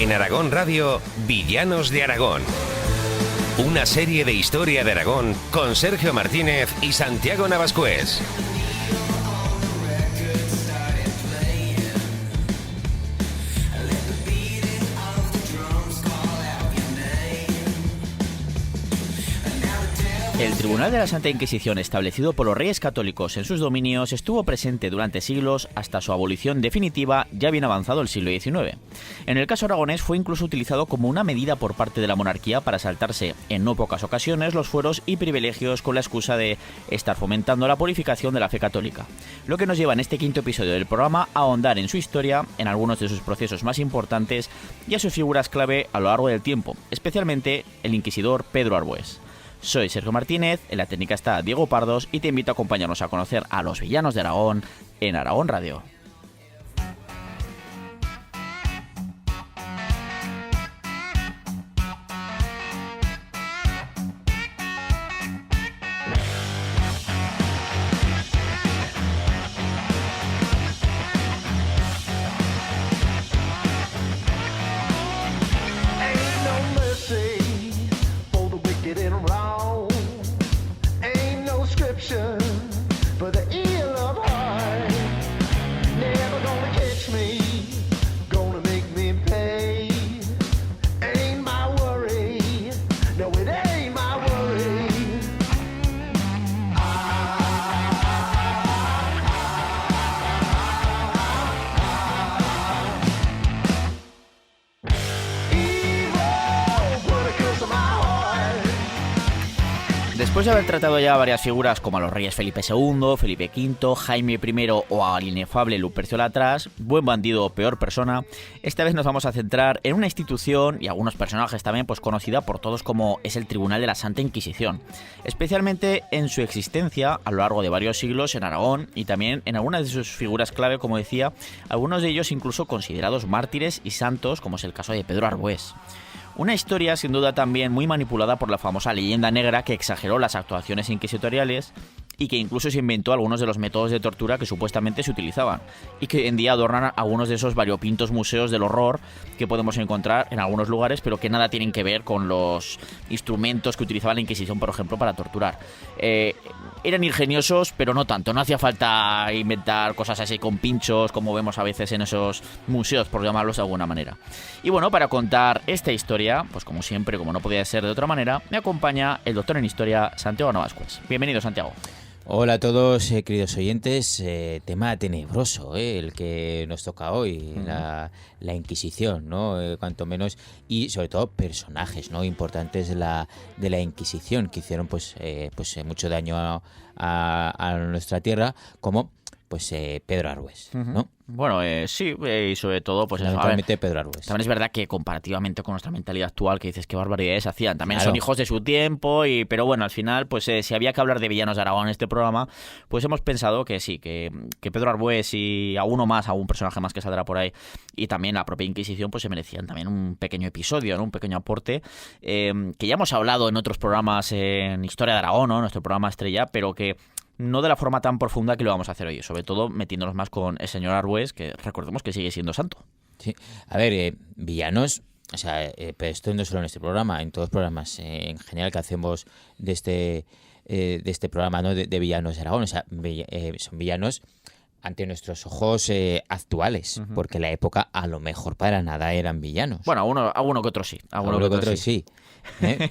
En Aragón Radio, Villanos de Aragón. Una serie de historia de Aragón con Sergio Martínez y Santiago Navascués. El Tribunal de la Santa Inquisición, establecido por los reyes católicos en sus dominios, estuvo presente durante siglos hasta su abolición definitiva ya bien avanzado el siglo XIX. En el caso aragonés fue incluso utilizado como una medida por parte de la monarquía para saltarse, en no pocas ocasiones, los fueros y privilegios con la excusa de estar fomentando la purificación de la fe católica. Lo que nos lleva en este quinto episodio del programa a ahondar en su historia, en algunos de sus procesos más importantes y a sus figuras clave a lo largo del tiempo, especialmente el inquisidor Pedro Arbués. Soy Sergio Martínez, en la técnica está Diego Pardos y te invito a acompañarnos a conocer a los villanos de Aragón en Aragón Radio. Después de haber tratado ya varias figuras como a los reyes Felipe II, Felipe V, Jaime I o al inefable Lupercio Latras, buen bandido o peor persona, esta vez nos vamos a centrar en una institución y algunos personajes también pues conocida por todos como es el Tribunal de la Santa Inquisición, especialmente en su existencia a lo largo de varios siglos en Aragón y también en algunas de sus figuras clave, como decía, algunos de ellos incluso considerados mártires y santos, como es el caso de Pedro Arbués. Una historia sin duda también muy manipulada por la famosa leyenda negra que exageró las actuaciones inquisitoriales y que incluso se inventó algunos de los métodos de tortura que supuestamente se utilizaban y que hoy en día adornan algunos de esos variopintos museos del horror que podemos encontrar en algunos lugares, pero que nada tienen que ver con los instrumentos que utilizaba la Inquisición, por ejemplo, para torturar. Eran ingeniosos, pero no tanto. No hacía falta inventar cosas así con pinchos, como vemos a veces en esos museos, por llamarlos de alguna manera. Y bueno, para contar esta historia, pues como siempre, como no podía ser de otra manera, me acompaña el doctor en Historia, Santiago Navascués. Bienvenido, Santiago. Hola a todos, queridos oyentes. Tema tenebroso, el que nos toca hoy, la Inquisición, ¿no? Cuanto menos, y sobre todo personajes, ¿no? Importantes de la Inquisición que hicieron pues mucho daño a nuestra tierra, como pues Pedro Arbués, ¿no? Bueno, sí, y sobre todo, pues eso, Pedro Arbués. También es verdad que comparativamente con nuestra mentalidad actual, que dices qué barbaridades hacían, también claro. Son hijos de su tiempo, pero bueno, al final, pues si había que hablar de villanos de Aragón en este programa, pues hemos pensado que sí, que Pedro Arbués y algún personaje más que saldrá por ahí, y también la propia Inquisición, pues se merecían también un pequeño episodio, ¿no? Un pequeño aporte, que ya hemos hablado en otros programas en Historia de Aragón, ¿no? Nuestro programa estrella, pero que no de la forma tan profunda que lo vamos a hacer hoy, sobre todo metiéndonos más con el señor Arbués, que recordemos que sigue siendo santo. Sí, a ver, villanos, o sea, pero esto no solo en este programa, en todos los programas en general que hacemos de este programa, ¿no? De villanos de Aragón, o sea, son villanos ante nuestros ojos actuales, porque en la época a lo mejor para nada eran villanos. Bueno, alguno que otro sí. Alguno que otro sí.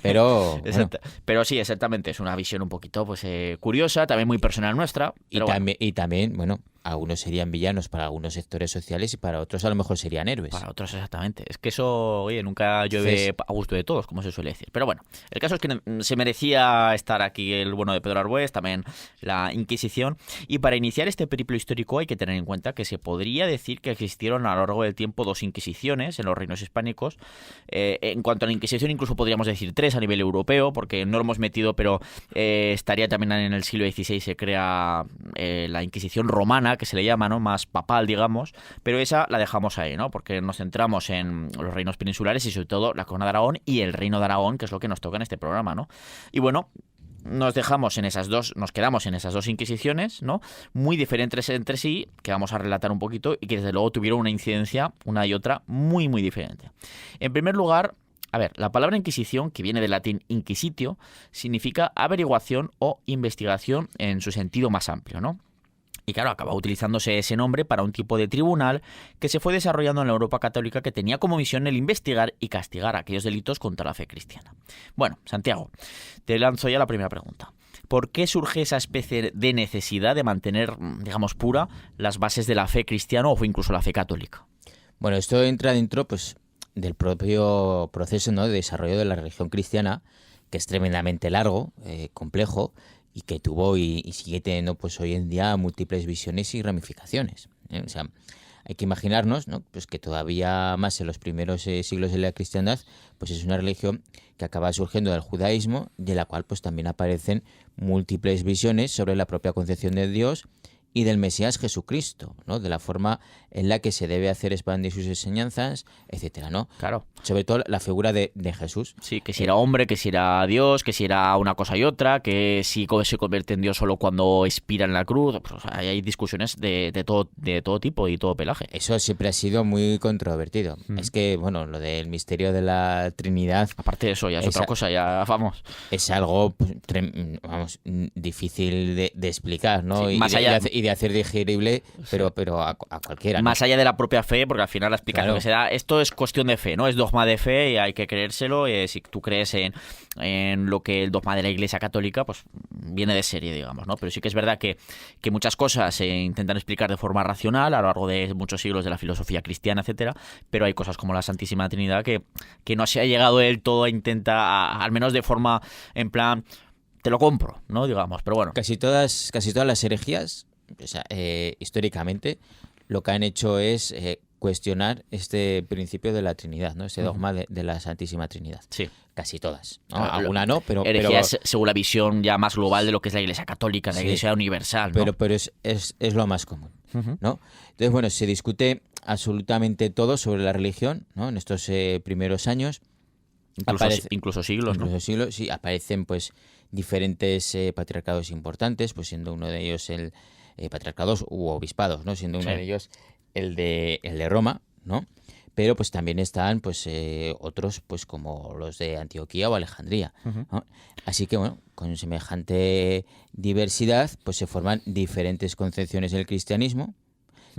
Pero bueno. Pero sí, exactamente, es una visión un poquito pues curiosa, también muy personal nuestra. Y también, bueno, algunos serían villanos para algunos sectores sociales y para otros a lo mejor serían héroes. Para otros, exactamente. Es que eso, oye, nunca llueve a gusto de todos, como se suele decir. Pero bueno, el caso es que se merecía estar aquí el bueno de Pedro Arbués, también la Inquisición. Y para iniciar este periplo histórico hay que tener en cuenta que se podría decir que existieron a lo largo del tiempo dos Inquisiciones en los reinos hispánicos. En cuanto a la Inquisición, incluso podríamos decir tres a nivel europeo, porque no lo hemos metido, pero estaría también en el siglo XVI, se crea la Inquisición romana, que se le llama, ¿no? Más papal, digamos, pero esa la dejamos ahí, ¿no? Porque nos centramos en los reinos peninsulares y sobre todo la Corona de Aragón y el Reino de Aragón, que es lo que nos toca en este programa, ¿no? Y bueno, nos quedamos en esas dos inquisiciones, ¿no? Muy diferentes entre sí, que vamos a relatar un poquito, y que desde luego tuvieron una incidencia, una y otra, muy, muy diferente. En primer lugar, a ver, la palabra Inquisición, que viene del latín inquisitio, significa averiguación o investigación en su sentido más amplio, ¿no? Y claro, acaba utilizándose ese nombre para un tipo de tribunal que se fue desarrollando en la Europa católica, que tenía como misión el investigar y castigar aquellos delitos contra la fe cristiana. Bueno, Santiago, te lanzo ya la primera pregunta. ¿Por qué surge esa especie de necesidad de mantener, digamos, pura las bases de la fe cristiana o incluso la fe católica? Bueno, esto entra dentro pues del propio proceso, ¿no?, de desarrollo de la religión cristiana, que es tremendamente largo, complejo, y que tuvo y sigue teniendo pues hoy en día múltiples visiones y ramificaciones. O sea, hay que imaginarnos, ¿no?, pues que todavía más en los primeros siglos de la cristiandad, pues es una religión que acaba surgiendo del judaísmo, de la cual pues también aparecen múltiples visiones sobre la propia concepción de Dios y del Mesías Jesucristo, ¿no?, de la forma en la que se debe hacer expandir sus enseñanzas, etcétera, ¿no? Claro. Sobre todo la figura de Jesús. Sí, que si era hombre, que si era Dios, que si era una cosa y otra, que si se convierte en Dios solo cuando expira en la cruz. Pues hay discusiones de todo tipo y todo pelaje. Eso siempre ha sido muy controvertido. Es que, bueno, lo del misterio de la Trinidad... Aparte de eso, ya es otra cosa, ya vamos. Es algo, pues, difícil de explicar, ¿no? Sí, y, más allá... de hacer digerible, pero a cualquiera, ¿no? Más allá de la propia fe, porque al final la explicación Claro. que se da, esto es cuestión de fe, ¿no? Es dogma de fe y hay que creérselo. Si tú crees en lo que el dogma de la Iglesia Católica, pues viene de serie, digamos, ¿no? Pero sí que es verdad que muchas cosas se intentan explicar de forma racional a lo largo de muchos siglos de la filosofía cristiana, etcétera, pero hay cosas como la Santísima Trinidad que no se ha llegado del todo a intentar, al menos de forma, en plan, te lo compro, ¿no? Digamos, pero bueno. Casi todas las herejías, o sea, históricamente, lo que han hecho es cuestionar este principio de la Trinidad, ¿no? Ese dogma de la Santísima Trinidad. Sí. Casi todas, ¿no? Alguna no, pero... Herejías según la visión ya más global de lo que es la Iglesia Católica, la Iglesia universal, ¿no? Pero es lo más común, ¿no? Entonces, bueno, se discute absolutamente todo sobre la religión, ¿no?, en estos primeros años. Incluso siglos, ¿no? Incluso siglos, sí. Aparecen, pues, diferentes patriarcados importantes, pues siendo uno de ellos el patriarcados u obispados, ¿no? Siendo uno de ellos el de Roma, ¿no? Pero pues también están pues otros pues como los de Antioquía o Alejandría, ¿no? Así que bueno, con semejante diversidad pues se forman diferentes concepciones del cristianismo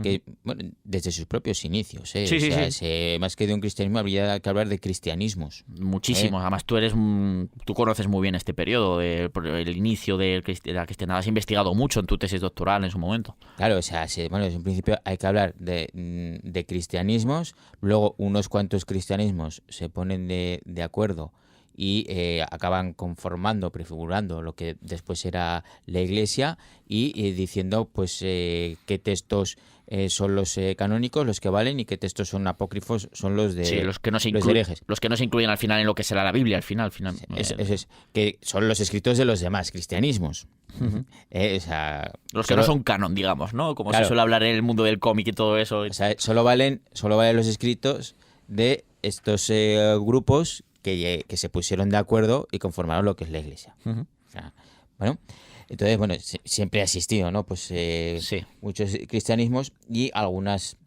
que, bueno, desde sus propios inicios, Sí. más que de un cristianismo habría que hablar de cristianismos. Muchísimos. Además, tú conoces muy bien este periodo, el inicio de la cristiandad. Has investigado mucho en tu tesis doctoral en su momento. Claro, o sea, bueno, desde un principio hay que hablar de cristianismos, luego unos cuantos cristianismos se ponen de acuerdo y acaban conformando, prefigurando lo que después era la Iglesia y diciendo pues qué textos son los canónicos, los que valen, y qué textos son apócrifos, son los de los que no se herejes. Los que no se incluyen al final en lo que será la Biblia, al final. Es que son los escritos de los demás cristianismos. O sea, los que no son canon, digamos, ¿no? Como se suele hablar en el mundo del cómic y todo eso. O sea, solo valen los escritos de estos grupos que se pusieron de acuerdo y conformaron lo que es la Iglesia. O sea, bueno, entonces, bueno, siempre ha existido, ¿no? Pues muchos cristianismos, y algunas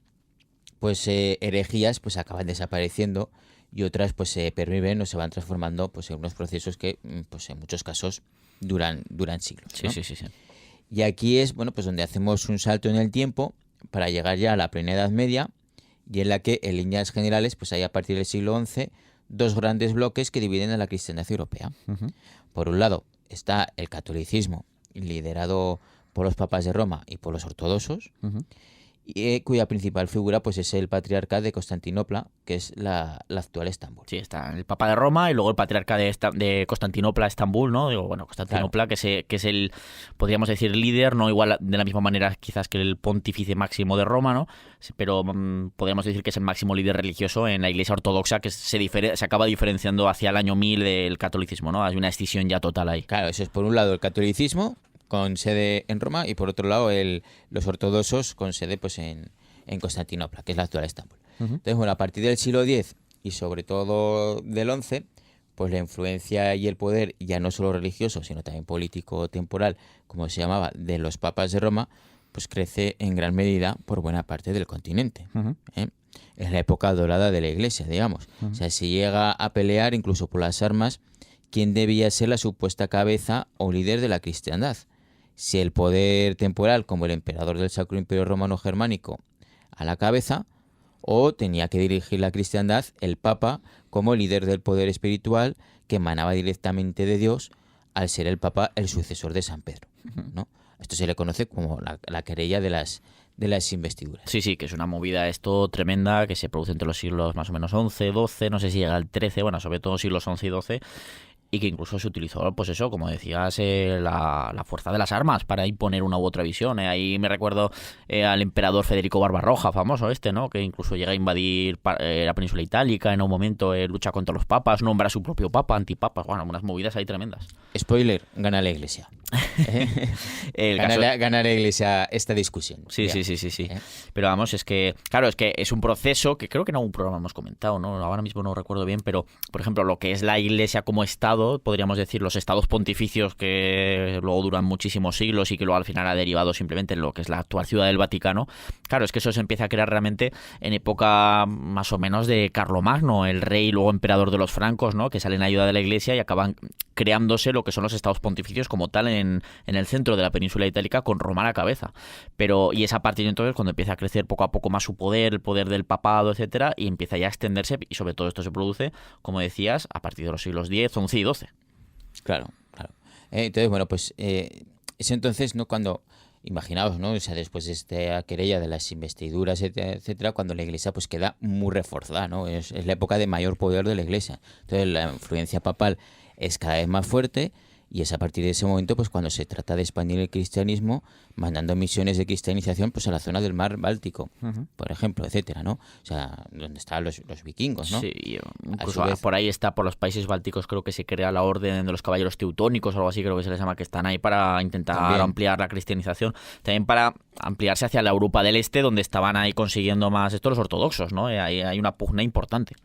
pues herejías pues acaban desapareciendo y otras pues se perviven o se van transformando pues en unos procesos que pues en muchos casos duran siglos, ¿no? Sí. Y aquí es, bueno, pues donde hacemos un salto en el tiempo para llegar ya a la plena Edad Media, y en la que en líneas generales pues hay a partir del siglo XI dos grandes bloques que dividen a la cristiandad europea. Por un lado está el catolicismo, liderado por los papas de Roma y por los ortodoxos, y cuya principal figura pues es el patriarca de Constantinopla, que es la actual Estambul. Sí, está el papa de Roma y luego el patriarca de Constantinopla, Estambul, ¿no? Digo, bueno, Constantinopla, claro, que es el, podríamos decir, líder, no igual de la misma manera quizás que el pontífice máximo de Roma, ¿no? Pero podríamos decir que es el máximo líder religioso en la Iglesia ortodoxa, que se acaba diferenciando hacia el año 1000 del catolicismo, ¿no? Hay una escisión ya total ahí. Claro, eso es por un lado el catolicismo, con sede en Roma, y por otro lado los ortodoxos con sede pues en Constantinopla, que es la actual Estambul. Entonces, bueno, a partir del siglo X y sobre todo del XI, pues la influencia y el poder, ya no solo religioso, sino también político temporal, como se llamaba, de los papas de Roma, pues crece en gran medida por buena parte del continente. ¿Eh? Es la época dorada de la Iglesia, digamos. O sea, se llega a pelear incluso por las armas quién debía ser la supuesta cabeza o líder de la cristiandad. Si el poder temporal, como el emperador del Sacro Imperio Romano Germánico, a la cabeza, o tenía que dirigir la cristiandad el Papa como líder del poder espiritual que emanaba directamente de Dios, al ser el Papa el sucesor de San Pedro, ¿no? Esto se le conoce como la querella de las investiduras. Sí, que es una movida esto tremenda que se produce entre los siglos más o menos 11, 12, no sé si llega al 13, bueno, sobre todo siglos 11 y 12, y que incluso se utilizó, pues eso, como decías, la fuerza de las armas para imponer una u otra visión. Ahí me recuerdo al emperador Federico Barbarroja, famoso ¿no? Que incluso llega a invadir la península itálica en un momento, lucha contra los papas, nombra a su propio papa, antipapas, bueno, unas movidas ahí tremendas. Spoiler, gana la Iglesia. Gana la Iglesia esta discusión. Sí. Pero vamos, es que es un proceso que creo que en algún programa hemos comentado, ¿no? Ahora mismo no recuerdo bien, pero por ejemplo, lo que es la Iglesia como Estado, podríamos decir, los estados pontificios que luego duran muchísimos siglos y que luego al final ha derivado simplemente en lo que es la actual Ciudad del Vaticano. Claro, es que eso se empieza a crear realmente en época más o menos de Carlomagno, el rey y luego emperador de los francos, ¿no? Que salen a ayuda de la Iglesia y acaban creándose lo que son los estados pontificios como tal en el centro de la península itálica, con Roma a la cabeza. Y es a partir de entonces cuando empieza a crecer poco a poco más su poder, el poder del papado, etcétera, y empieza ya a extenderse, y sobre todo esto se produce, como decías, a partir de los siglos X, XI y XII. Claro. Entonces, bueno, pues es entonces, ¿no? Cuando, imaginaos, ¿no? O sea, después de esta querella de las investiduras, etcétera, cuando la Iglesia pues queda muy reforzada, ¿no? Es la época de mayor poder de la Iglesia. Entonces, la influencia papal es cada vez más fuerte, y es a partir de ese momento pues cuando se trata de expandir el cristianismo, mandando misiones de cristianización pues a la zona del mar Báltico, por ejemplo, etcétera, ¿no? O sea, donde estaban los vikingos, ¿no? Sí, incluso por ahí está, por los países bálticos creo que se crea la orden de los caballeros teutónicos o algo así, creo que se les llama, que están ahí para intentar ampliar la cristianización, también para ampliarse hacia la Europa del Este, donde estaban ahí consiguiendo más esto los ortodoxos, ¿no? Hay una pugna importante.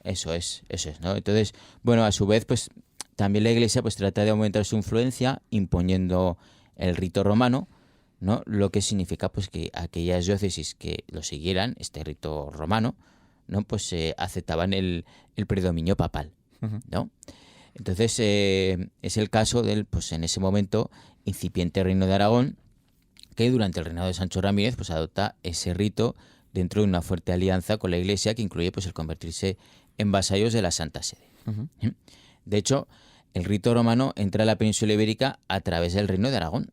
Eso es, ¿no? Entonces, bueno, a su vez, pues también la Iglesia pues trata de aumentar su influencia imponiendo el rito romano, ¿no? Lo que significa pues que aquellas diócesis que lo siguieran, este rito romano, ¿no? Pues aceptaban el predominio papal, ¿no? Entonces es el caso del, pues en ese momento, incipiente reino de Aragón, que durante el reinado de Sancho Ramírez pues adopta ese rito dentro de una fuerte alianza con la Iglesia que incluye pues el convertirse en vasallos de la Santa Sede. De hecho, el rito romano entra a la península ibérica a través del Reino de Aragón,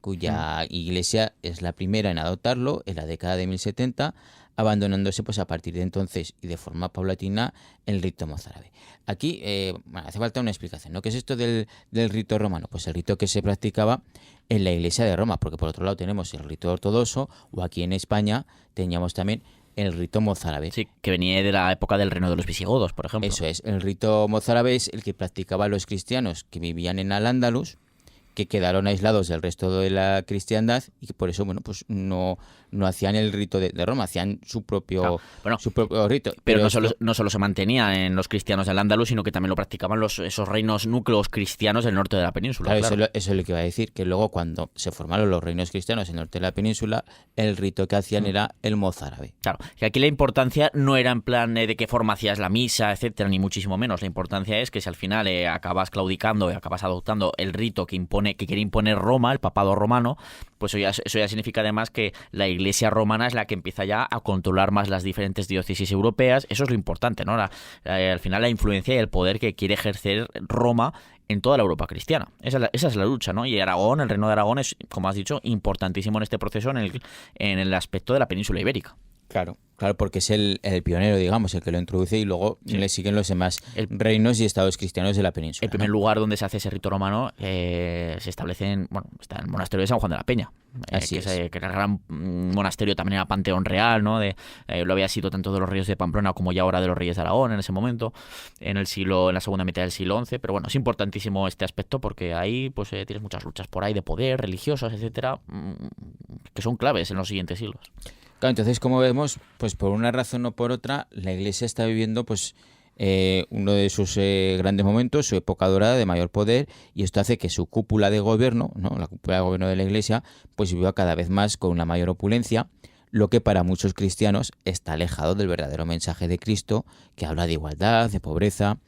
cuya iglesia es la primera en adoptarlo en la década de 1070, abandonándose pues a partir de entonces y de forma paulatina el rito mozárabe. Aquí hace falta una explicación, ¿no? ¿Qué es esto del rito romano? Pues el rito que se practicaba en la iglesia de Roma, porque por otro lado tenemos el rito ortodoxo, o aquí en España teníamos también el rito mozárabe. Sí, que venía de la época del reino de los visigodos, por ejemplo. Eso es, el rito mozárabe es el que practicaban los cristianos que vivían en Al-Ándalus, que quedaron aislados del resto de la cristiandad y que por eso, bueno, pues no hacían el rito de Roma, hacían su propio rito. Pero no solo se mantenía en los cristianos del Andaluz, sino que también lo practicaban esos reinos núcleos cristianos del norte de la península. Claro. Eso es lo que iba a decir, que luego cuando se formaron los reinos cristianos en el norte de la península, el rito que hacían era el mozárabe. Claro, que aquí la importancia no era en plan de qué forma hacías la misa, etcétera, ni muchísimo menos. La importancia es que si al final acabas claudicando y acabas adoptando el rito que quiere imponer Roma, el papado romano, pues eso ya significa además que la Iglesia romana es la que empieza ya a controlar más las diferentes diócesis europeas. Eso es lo importante, ¿no? Al final la influencia y el poder que quiere ejercer Roma en toda la Europa cristiana. Esa es la lucha, ¿no? Y Aragón, el reino de Aragón es, como has dicho, importantísimo en este proceso en el aspecto de la península ibérica. Claro, porque es el pionero, digamos, el que lo introduce y luego le siguen los demás reinos y estados cristianos de la península. El primer lugar donde se hace ese rito romano se establece está en el monasterio de San Juan de la Peña, que era el gran monasterio, también era panteón real, ¿no? Lo había sido tanto de los reyes de Pamplona como ya ahora de los reyes de Aragón en ese momento, en la segunda mitad del siglo XI. Pero bueno, es importantísimo este aspecto porque ahí pues tienes muchas luchas por ahí de poder, religiosas, etcétera, que son claves en los siguientes siglos. Claro, entonces, como vemos, pues por una razón o por otra, la Iglesia está viviendo pues uno de sus grandes momentos, su época dorada de mayor poder, y esto hace que su cúpula de gobierno, ¿no? La cúpula de gobierno de la Iglesia, pues viva cada vez más con una mayor opulencia, lo que para muchos cristianos está alejado del verdadero mensaje de Cristo, que habla de igualdad, de pobreza,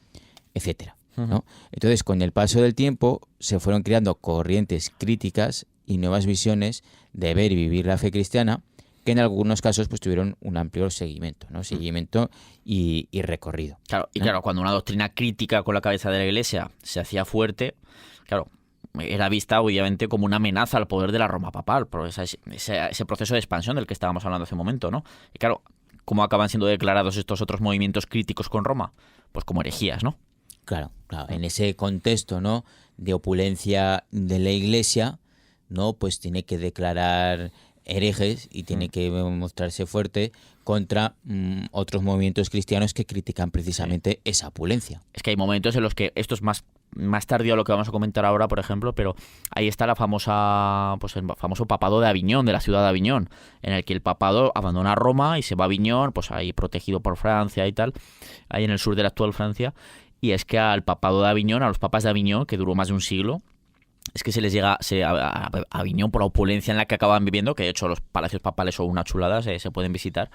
etcétera, ¿no? Entonces, con el paso del tiempo, se fueron creando corrientes críticas y nuevas visiones de ver y vivir la fe cristiana, que en algunos casos pues tuvieron un amplio seguimiento, ¿no? Seguimiento y recorrido. Claro, y ¿no? claro, cuando una doctrina crítica con la cabeza de la Iglesia se hacía fuerte, claro, era vista obviamente como una amenaza al poder de la Roma papal, por ese proceso de expansión del que estábamos hablando hace un momento, ¿no? Y claro, ¿cómo acaban siendo declarados estos otros movimientos críticos con Roma? Pues como herejías, ¿no? Claro, en ese contexto, ¿no?, de opulencia de la Iglesia, ¿no?, pues tiene que declarar herejes y tiene que mostrarse fuerte contra otros movimientos cristianos que critican precisamente esa opulencia. Es que hay momentos en los que esto es más tardío a lo que vamos a comentar ahora, por ejemplo, pero ahí está el famoso papado de Aviñón, de la ciudad de Aviñón, en el que el papado abandona Roma y se va a Aviñón, pues ahí protegido por Francia y tal, ahí en el sur de la actual Francia. Y es que al papado de Aviñón, a los papas de Aviñón, que duró más de un siglo, es que se les llega a Aviñón por la opulencia en la que acaban viviendo, que de hecho los palacios papales son una chulada, se pueden visitar.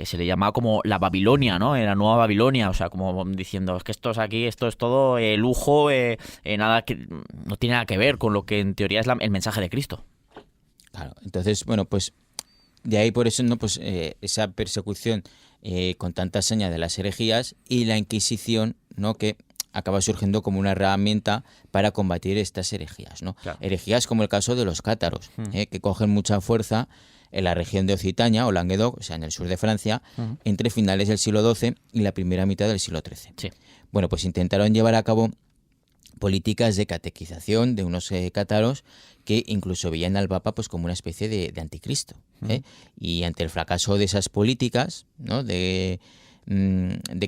Se le llama como la Babilonia, ¿no? La nueva Babilonia, o sea, como diciendo, es que esto es todo lujo, nada que no tiene nada que ver con lo que en teoría es el mensaje de Cristo. Claro, entonces, bueno, pues de ahí por eso, ¿no?, pues esa persecución con tanta hazaña de las herejías y la Inquisición, ¿no?, que acaba surgiendo como una herramienta para combatir estas herejías, ¿no? Claro. Herejías como el caso de los cátaros, que cogen mucha fuerza en la región de Occitania o Languedoc, o sea, en el sur de Francia, entre finales del siglo XII y la primera mitad del siglo XIII. Sí. Bueno, pues intentaron llevar a cabo políticas de catequización de unos cátaros que incluso veían al Papa pues como una especie de anticristo. Y ante el fracaso de esas políticas, ¿no?, de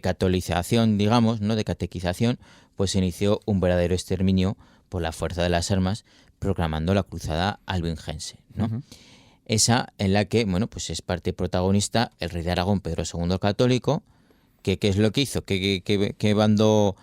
catolización, digamos, ¿no?, de catequización, pues se inició un verdadero exterminio por la fuerza de las armas, proclamando la cruzada albigense, ¿no? Esa en la que, bueno, pues es parte protagonista el rey de Aragón, Pedro II el Católico, que ¿qué es lo que hizo? ¿Qué bando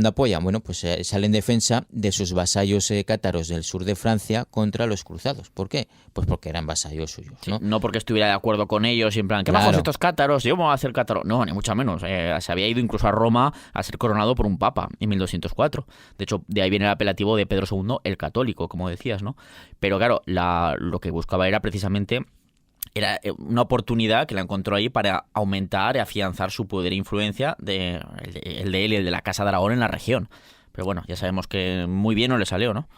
apoya? Bueno, pues sale en defensa de sus vasallos cátaros del sur de Francia contra los cruzados. ¿Por qué? Pues porque eran vasallos suyos, ¿no? Sí, no porque estuviera de acuerdo con ellos y en plan, ¿qué Claro. bajos estos cátaros? Yo me voy a hacer cátaro. No, ni mucho menos. Se había ido incluso a Roma a ser coronado por un papa en 1204. De hecho, de ahí viene el apelativo de Pedro II el Católico, como decías, ¿no? Pero claro, lo que buscaba era precisamente una oportunidad que la encontró ahí para aumentar y afianzar su poder e influencia el de él y el de la Casa de Aragón en la región. Pero bueno, ya sabemos que muy bien no le salió, ¿no?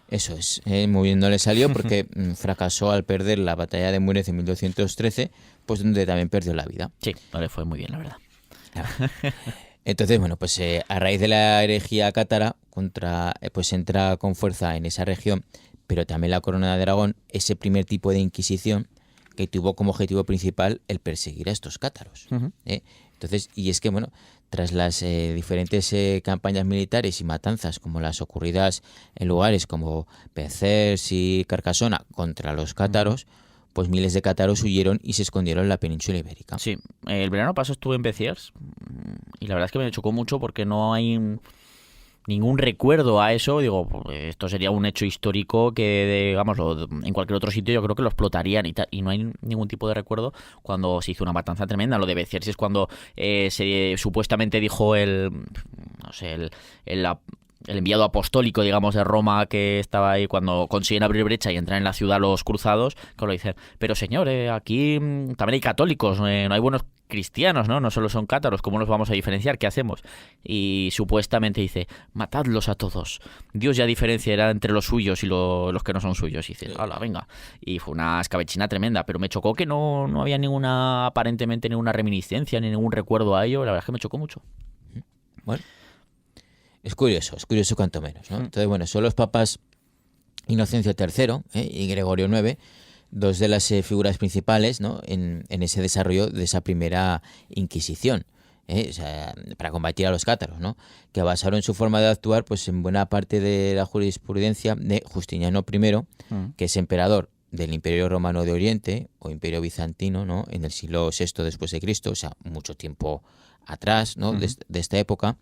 Eso es, muy bien no le salió porque fracasó al perder la batalla de Muret en 1213, pues donde también perdió la vida. Sí, no le fue muy bien, la verdad. Entonces, bueno, pues a raíz de la herejía cátara, pues entra con fuerza en esa región, pero también la corona de Aragón, ese primer tipo de inquisición que tuvo como objetivo principal el perseguir a estos cátaros. Entonces, y es que, bueno, tras las diferentes campañas militares y matanzas, como las ocurridas en lugares como Pecers y Carcasona contra los cátaros, pues miles de cátaros huyeron y se escondieron en la península ibérica. Sí, el verano pasado estuve en Peciers y la verdad es que me chocó mucho porque no hay ningún recuerdo a eso. Digo, esto sería un hecho histórico que, digámoslo, en cualquier otro sitio yo creo que lo explotarían y no hay ningún tipo de recuerdo cuando se hizo una matanza tremenda. Lo de Peciers es cuando se supuestamente dijo el enviado apostólico, digamos, de Roma, que estaba ahí cuando consiguen abrir brecha y entrar en la ciudad los cruzados, que lo dicen, pero señor, aquí también hay católicos, no hay buenos cristianos, ¿no? No solo son cátaros, ¿cómo los vamos a diferenciar? ¿Qué hacemos? Y supuestamente dice, matadlos a todos. Dios ya diferenciará entre los suyos y los que no son suyos. Y dice, hala, venga. Y fue una escabechina tremenda, pero me chocó que no había aparentemente ninguna reminiscencia, ni ningún recuerdo a ello. La verdad es que me chocó mucho. Bueno, es curioso cuanto menos, ¿no? Entonces, bueno, son los papas Inocencio III y Gregorio IX, dos de las figuras principales, ¿no?, en ese desarrollo de esa primera Inquisición, o sea, para combatir a los cátaros, ¿no?, que basaron su forma de actuar pues en buena parte de la jurisprudencia de Justiniano I, que es emperador del Imperio Romano de Oriente o Imperio Bizantino, ¿no? En el siglo VI después de Cristo, o sea, mucho tiempo atrás, ¿no? De esta época,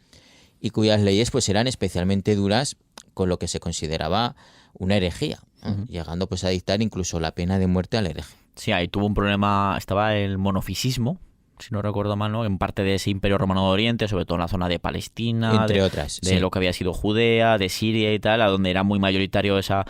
y cuyas leyes pues eran especialmente duras con lo que se consideraba una herejía, ¿no? Llegando pues a dictar incluso la pena de muerte al hereje. Sí, ahí tuvo un problema, estaba el monofisismo, si no recuerdo mal, ¿no? En parte de ese Imperio Romano de Oriente, sobre todo en la zona de Palestina, entre otras, de lo que había sido Judea, de Siria y tal, a donde era muy mayoritario esa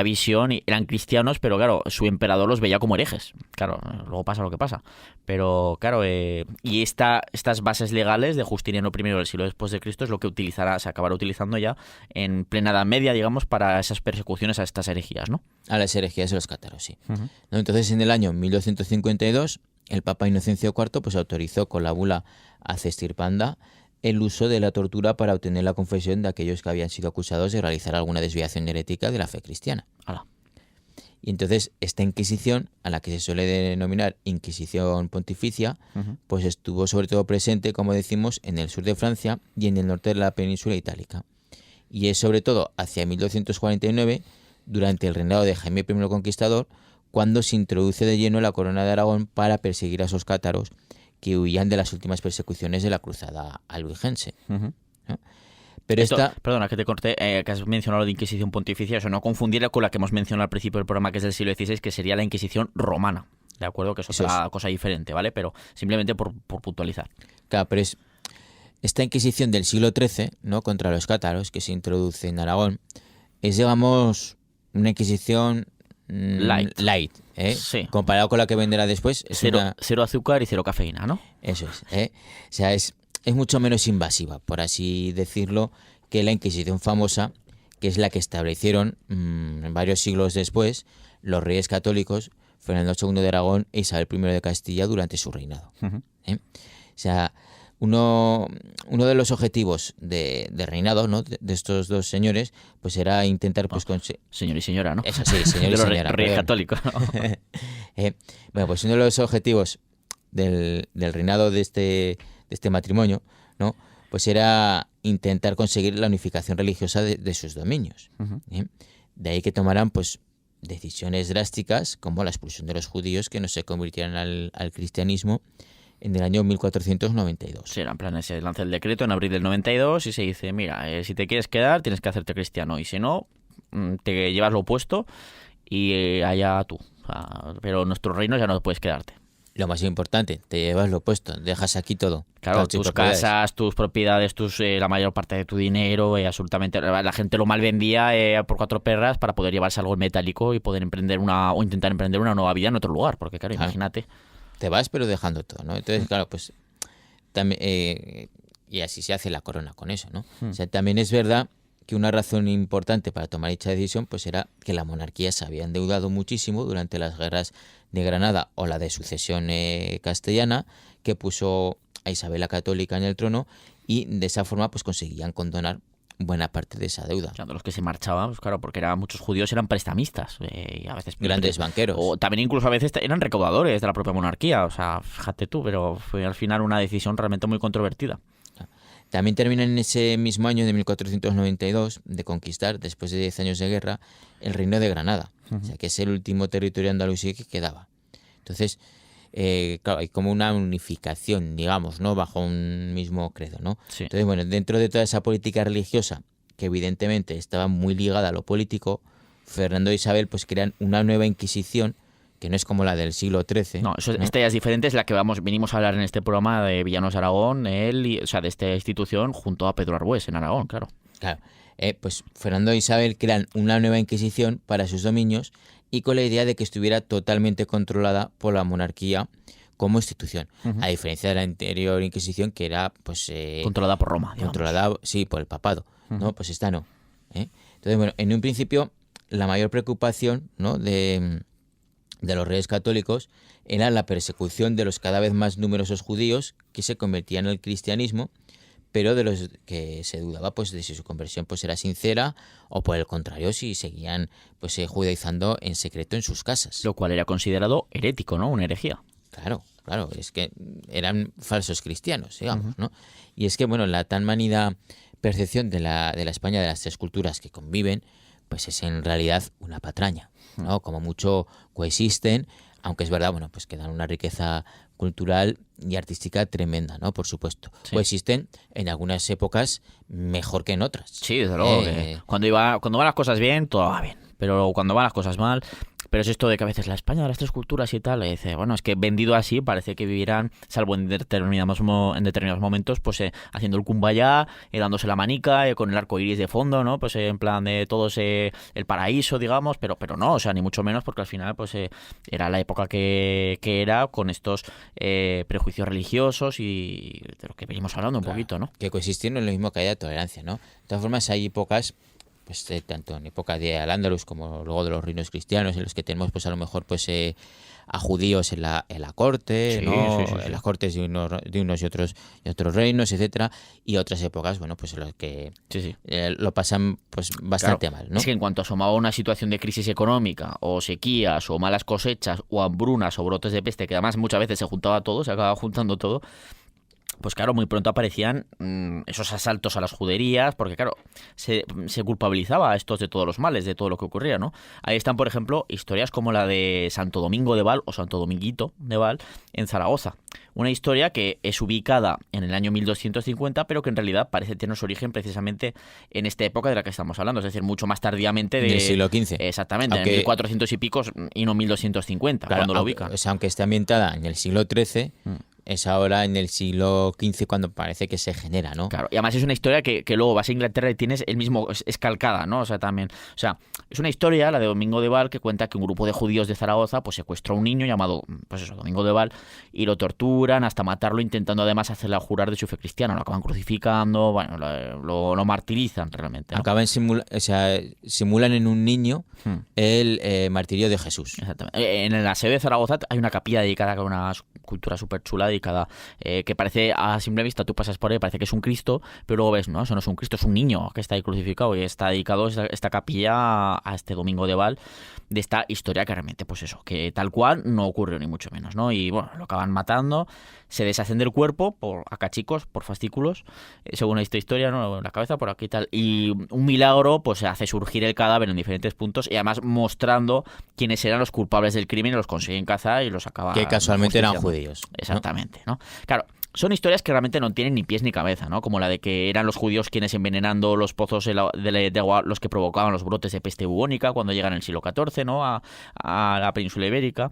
visión, y eran cristianos, pero claro, su emperador los veía como herejes. Claro, luego pasa lo que pasa. Pero claro, y estas bases legales de Justiniano I del siglo después de Cristo es lo que se acabará utilizando ya en plena Edad Media, digamos, para esas persecuciones a estas herejías, ¿no? A las herejías de los cátaros, sí. ¿No? Entonces, en el año 1252, el Papa Inocencio IV pues autorizó con la bula Acestirpanda el uso de la tortura para obtener la confesión de aquellos que habían sido acusados de realizar alguna desviación herética de la fe cristiana. ¡Hala! Y entonces esta Inquisición, a la que se suele denominar Inquisición Pontificia, pues estuvo sobre todo presente, como decimos, en el sur de Francia y en el norte de la península itálica. Y es sobre todo hacia 1249, durante el reinado de Jaime I el Conquistador, cuando se introduce de lleno la corona de Aragón para perseguir a esos cátaros que huían de las últimas persecuciones de la cruzada albigense. ¿No? Pero Perdona que te corté, que has mencionado lo de Inquisición Pontificia, eso no confundirla con la que hemos mencionado al principio del programa, que es del siglo XVI, que sería la Inquisición Romana, ¿de acuerdo? Que es otra cosa diferente, ¿vale? Pero simplemente por puntualizar. Claro, pero esta Inquisición del siglo XIII, ¿no? Contra los cátaros, que se introduce en Aragón, es, digamos, una Inquisición light, Sí. Comparado con la que vendrá después, es cero azúcar y cero cafeína, ¿no? Eso es, O sea, es mucho menos invasiva, por así decirlo, que la Inquisición famosa, que es la que establecieron varios siglos después los reyes católicos Fernando II de Aragón e Isabel I de Castilla durante su reinado. O sea, uno de los objetivos de reinado, ¿no? de estos dos señores, pues era intentar pues señor y señora, ¿no? Eso sí, señor y señora. Reyes católicos, ¿no? Bueno, pues uno de los objetivos del reinado de este matrimonio, ¿no? Pues era intentar conseguir la unificación religiosa de sus dominios. De ahí que tomaran pues decisiones drásticas como la expulsión de los judíos que no se convirtieran al cristianismo en el año 1492. Sí, en plan, se lanza el decreto en abril del 92 y se dice, mira, si te quieres quedar tienes que hacerte cristiano, y si no, te llevas lo opuesto y allá tú. O sea, pero nuestro reino ya no puedes quedarte. Lo más importante, te llevas lo opuesto, dejas aquí todo. Claro, tus casas, tus propiedades, la mayor parte de tu dinero, absolutamente. La gente lo mal vendía por 4 perras para poder llevarse algo metálico y poder intentar emprender una nueva vida en otro lugar, porque claro, imagínate. Te vas pero dejando todo, ¿no? Entonces, claro, pues también, y así se hace la corona con eso, ¿no? O sea, también es verdad que una razón importante para tomar dicha decisión pues era que la monarquía se había endeudado muchísimo durante las guerras de Granada o la de sucesión castellana, que puso a Isabel la Católica en el trono, y de esa forma pues conseguían condonar buena parte de esa deuda. O sea, de los que se marchaban, pues claro, porque muchos judíos eran prestamistas, y a veces grandes banqueros. O también incluso a veces eran recaudadores de la propia monarquía, o sea, fíjate tú, pero fue al final una decisión realmente muy controvertida. También termina en ese mismo año de 1492 de conquistar, después de 10 años de guerra, el reino de Granada, o sea, que es el último territorio andalusí que quedaba. Entonces, claro, hay como una unificación, digamos, ¿no? Bajo un mismo credo, ¿no? Sí. Entonces, bueno, dentro de toda esa política religiosa, que evidentemente estaba muy ligada a lo político, Fernando e Isabel pues crean una nueva Inquisición, que no es como la del siglo XIII. No, esta ya es diferente, es la que vinimos a hablar en este programa de Villanos de Aragón, o sea, de esta institución junto a Pedro Arbués en Aragón, claro. Claro, pues Fernando e Isabel crean una nueva Inquisición para sus dominios, y con la idea de que estuviera totalmente controlada por la monarquía como institución, a diferencia de la anterior Inquisición, que era pues controlada por Roma, digamos. Controlada, sí, por el papado. No, pues esta no. Entonces, bueno, en un principio la mayor preocupación, ¿no? de los reyes católicos era la persecución de los cada vez más numerosos judíos que se convertían al cristianismo, pero de los que se dudaba pues de si su conversión pues era sincera, o por el contrario si seguían pues judaizando en secreto en sus casas. Lo cual era considerado herético, ¿no? Una herejía. Claro, es que eran falsos cristianos, digamos, ¿no? Y es que, bueno, la tan manida percepción de la España de las tres culturas que conviven, pues es en realidad una patraña. ¿no? Como mucho coexisten, aunque es verdad, bueno, pues que dan una riqueza cultural y artística tremenda, ¿no? Por supuesto. Sí. Coexisten en algunas épocas mejor que en otras. Sí, desde luego. Que cuando van las cosas bien, todo va bien. Pero cuando van las cosas mal... Pero es esto de que a veces la España de las tres culturas y tal, dice, bueno, es que vendido así parece que vivieran, salvo en determinados momentos, pues haciendo el kumbaya, dándose la manica, con el arco iris de fondo, ¿no? Pues en plan de todos el paraíso, digamos, pero no, o sea, ni mucho menos, porque al final pues era la época que era, con estos prejuicios religiosos y de lo que venimos hablando un poquito, ¿no? Que coexistir no es lo mismo que haya tolerancia, ¿no? De todas formas, hay épocas, pues tanto en época de Al-Ándalus como luego de los reinos cristianos, en los que tenemos pues a lo mejor pues a judíos en la corte, Sí, ¿no? sí. En las cortes de unos y otros reinos, etcétera, y otras épocas, bueno, pues en las que Sí. lo pasan pues bastante mal, ¿no? Es que en cuanto asomaba una situación de crisis económica, o sequías, o malas cosechas, o hambrunas, o brotes de peste, que además muchas veces se juntaba todo, se acababa juntando todo, pues claro, muy pronto aparecían esos asaltos a las juderías, porque claro, se culpabilizaba a estos de todos los males, de todo lo que ocurría, ¿no? Ahí están, por ejemplo, historias como la de Santo Domingo de Val, o Santo Dominguito de Val, en Zaragoza. Una historia que es ubicada en el año 1250, pero que en realidad parece tener su origen precisamente en esta época de la que estamos hablando, es decir, mucho más tardíamente del siglo XV. Exactamente, Aunque, en 1400 y pico y no 1250, claro, cuando lo ubican. O sea, aunque esté ambientada en el siglo XIII, es ahora en el siglo XV cuando parece que se genera, ¿no? Claro, y además es una historia que luego vas a Inglaterra y tienes el mismo, es calcada, ¿no? O sea, también, o sea, es una historia, la de Domingo de Val, que cuenta que un grupo de judíos de Zaragoza pues secuestró a un niño llamado, pues eso, Domingo de Val, y lo torturan hasta matarlo, intentando además hacerle jurar de su fe cristiana. Lo acaban crucificando, bueno, lo martirizan realmente, ¿no? Acaban simulan en un niño el martirio de Jesús. Exactamente. En la sede de Zaragoza hay una capilla dedicada a una cultura súper chula, dedicada, que parece, a simple vista, tú pasas por ahí, parece que es un Cristo, pero luego ves, no, eso no es un Cristo, es un niño que está ahí crucificado, y está dedicado esta capilla a este Domingo de Val, de esta historia que realmente, pues eso, que tal cual no ocurrió ni mucho menos, ¿no? Y bueno, lo acaban matando, se deshacen del cuerpo a cachicos, por fascículos, según esta historia, ¿no? La cabeza por aquí y tal, y un milagro pues hace surgir el cadáver en diferentes puntos, y además mostrando quiénes eran los culpables del crimen, y los consiguen cazar y los acaban, que casualmente eran judíos. Exactamente, ¿no? Claro, son historias que realmente no tienen ni pies ni cabeza, ¿no? Como la de que eran los judíos quienes, envenenando los pozos de agua, los que provocaban los brotes de peste bubónica cuando llegan en el siglo XIV, ¿no? A la península ibérica.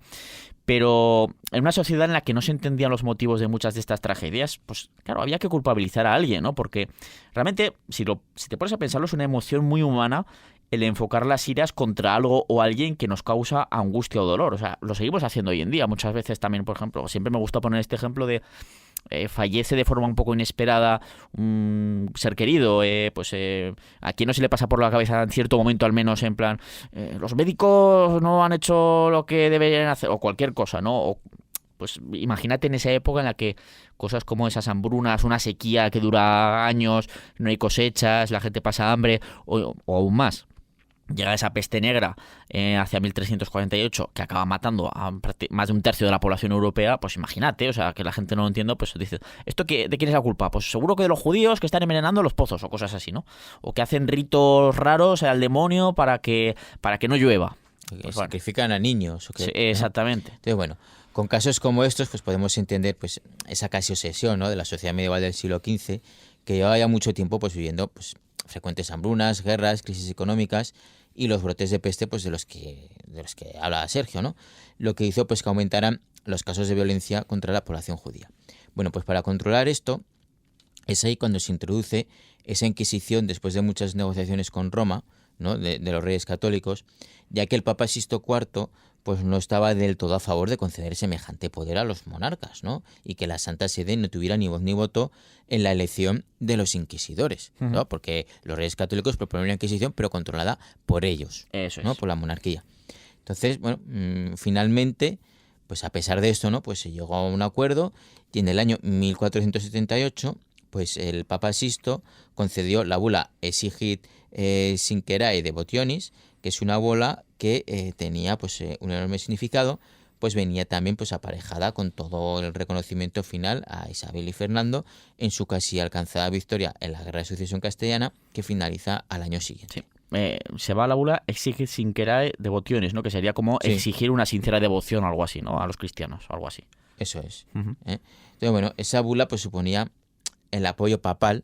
Pero en una sociedad en la que no se entendían los motivos de muchas de estas tragedias, pues claro, había que culpabilizar a alguien, ¿no? Porque realmente, si te pones a pensarlo, es una emoción muy humana el enfocar las iras contra algo o alguien que nos causa angustia o dolor. O sea, lo seguimos haciendo hoy en día. Muchas veces también, por ejemplo, siempre me gusta poner este ejemplo de fallece de forma un poco inesperada un ser querido, a quien no se le pasa por la cabeza en cierto momento, al menos, en plan, los médicos no han hecho lo que deberían hacer, o cualquier cosa, ¿no? O, pues imagínate en esa época en la que cosas como esas hambrunas, una sequía que dura años, no hay cosechas, la gente pasa hambre, o aún más. Llega esa peste negra hacia 1348, que acaba matando a más de un tercio de la población europea. Pues imagínate, o sea, que la gente no lo entiende, pues dice, ¿de quién es la culpa? Pues seguro que de los judíos que están envenenando los pozos o cosas así, ¿no? O que hacen ritos raros al demonio para que no llueva. Pues sacrifican a niños. Sí, exactamente. Entonces, bueno, con casos como estos, pues podemos entender pues esa casi obsesión, ¿no?, de la sociedad medieval del siglo XV, que llevaba ya mucho tiempo pues viviendo pues frecuentes hambrunas, guerras, crisis económicas y los brotes de peste pues de los que habla Sergio, ¿no? Lo que hizo pues que aumentaran los casos de violencia contra la población judía. Bueno, pues para controlar esto es ahí cuando se introduce esa Inquisición después de muchas negociaciones con Roma, ¿no?, de los reyes católicos, ya que el Papa Sixto IV pues no estaba del todo a favor de conceder semejante poder a los monarcas, ¿no?, y que la Santa Sede no tuviera ni voz ni voto en la elección de los inquisidores, ¿no? Porque los reyes católicos proponen una Inquisición, pero controlada por ellos, Eso es. ¿no?, por la monarquía. Entonces, bueno, finalmente, pues a pesar de esto, ¿no?, pues se llegó a un acuerdo, y en el año 1478, pues el Papa Sixto concedió la bula Exigit Sincerae Devotionis, que es una bula que tenía pues un enorme significado, pues venía también pues aparejada con todo el reconocimiento final a Isabel y Fernando en su casi alcanzada victoria en la Guerra de Sucesión Castellana, que finaliza al año siguiente. Sí. se va a la bula exige sincerae devotiones, ¿no? Que sería como exigir una sincera devoción o algo así, ¿no? A los cristianos o algo así. Eso es. Entonces, bueno, esa bula pues suponía el apoyo papal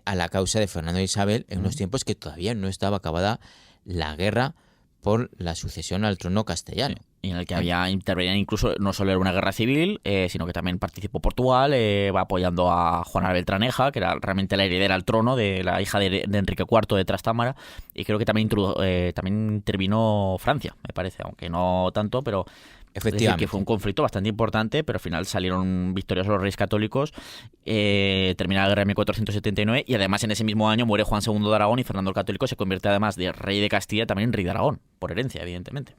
a la causa de Fernando e Isabel en unos tiempos que todavía no estaba acabada la guerra por la sucesión al trono castellano. Y en el que intervenían incluso, no solo era una guerra civil, sino que también participó Portugal, va apoyando a Juana Beltraneja, que era realmente la heredera al trono de la hija de Enrique IV de Trastámara, y creo que también intervino Francia, me parece, aunque no tanto, pero efectivamente. Es decir, que fue un conflicto bastante importante, pero al final salieron victoriosos los reyes católicos, termina la guerra en 1479, y además en ese mismo año muere Juan II de Aragón y Fernando el Católico se convierte además de rey de Castilla también en rey de Aragón, por herencia, evidentemente.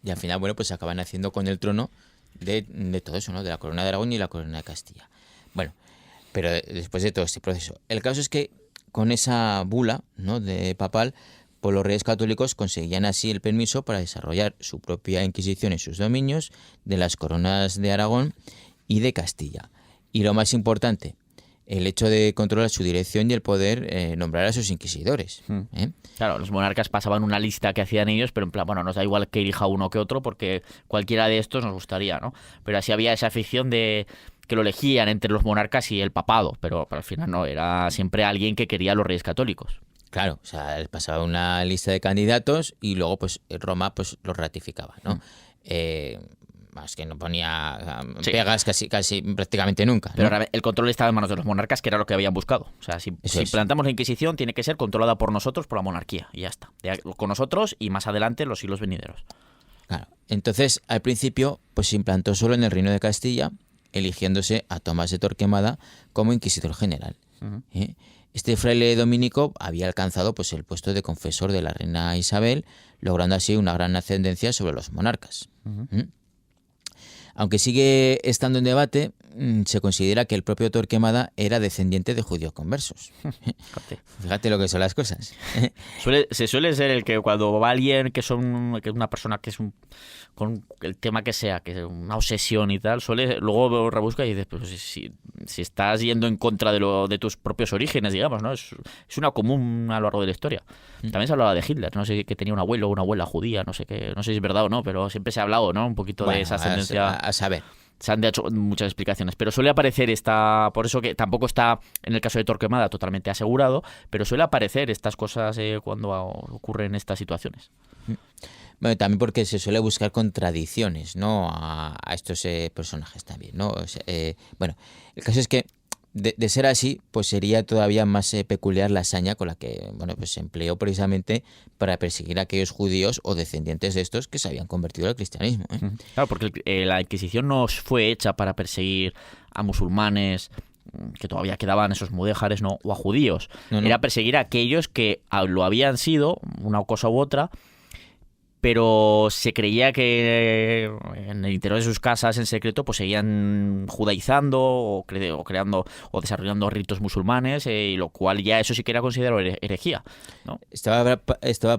Y al final, bueno, pues acaban haciendo con el trono de todo eso, ¿no? De la corona de Aragón y la corona de Castilla. Bueno, pero después de todo este proceso. El caso es que con esa bula, ¿no? de papal, pues los reyes católicos conseguían así el permiso para desarrollar su propia Inquisición en sus dominios de las coronas de Aragón y de Castilla. Y lo más importante, el hecho de controlar su dirección y el poder nombrar a sus inquisidores. Claro, los monarcas pasaban una lista que hacían ellos, pero en plan, bueno, nos da igual que elija uno que otro porque cualquiera de estos nos gustaría, ¿no? Pero así había esa afición de que lo elegían entre los monarcas y el papado, pero al final no, era siempre alguien que quería a los reyes católicos. Claro, o sea, pasaba una lista de candidatos y luego pues Roma pues los ratificaba, ¿no? Más que no ponía pegas casi prácticamente nunca, ¿no? Pero el control estaba en manos de los monarcas, que era lo que habían buscado. O sea, si plantamos la Inquisición, tiene que ser controlada por nosotros, por la monarquía, y ya está. Con nosotros y más adelante los siglos venideros. Claro. Entonces, al principio, pues se implantó solo en el Reino de Castilla, eligiéndose a Tomás de Torquemada como inquisidor general. Este fraile dominico había alcanzado pues el puesto de confesor de la reina Isabel, logrando así una gran ascendencia sobre los monarcas. Aunque sigue estando en debate, se considera que el propio Torquemada era descendiente de judíos conversos. Fíjate lo que son las cosas. Se suele ser el que cuando va alguien que es una persona que es con el tema que sea, que es una obsesión y tal, luego rebusca y dices, pues si estás yendo en contra de tus propios orígenes, digamos, ¿no? Es una común a lo largo de la historia. También se hablaba de Hitler, no sé, que tenía un abuelo o una abuela judía, no sé si es verdad o no, pero siempre se ha hablado, ¿no? Un poquito de esa ascendencia. A saber. Se han hecho muchas explicaciones, pero suele aparecer por eso que tampoco está en el caso de Torquemada totalmente asegurado, pero suele aparecer estas cosas cuando ocurren estas situaciones. Bueno, también porque se suele buscar contradicciones, ¿no? a estos personajes también, ¿no? O sea, bueno, el caso es que de ser así, pues sería todavía más peculiar la hazaña con la que, bueno, pues se empleó precisamente para perseguir a aquellos judíos o descendientes de estos que se habían convertido al cristianismo. Claro, porque la Inquisición no fue hecha para perseguir a musulmanes, que todavía quedaban esos mudéjares, ¿no? O a judíos. No. Era perseguir a aquellos que lo habían sido, una cosa u otra, pero se creía que en el interior de sus casas en secreto pues seguían judaizando o creando o desarrollando ritos musulmanes, y lo cual ya eso sí que era considerado herejía, ¿no? Estaba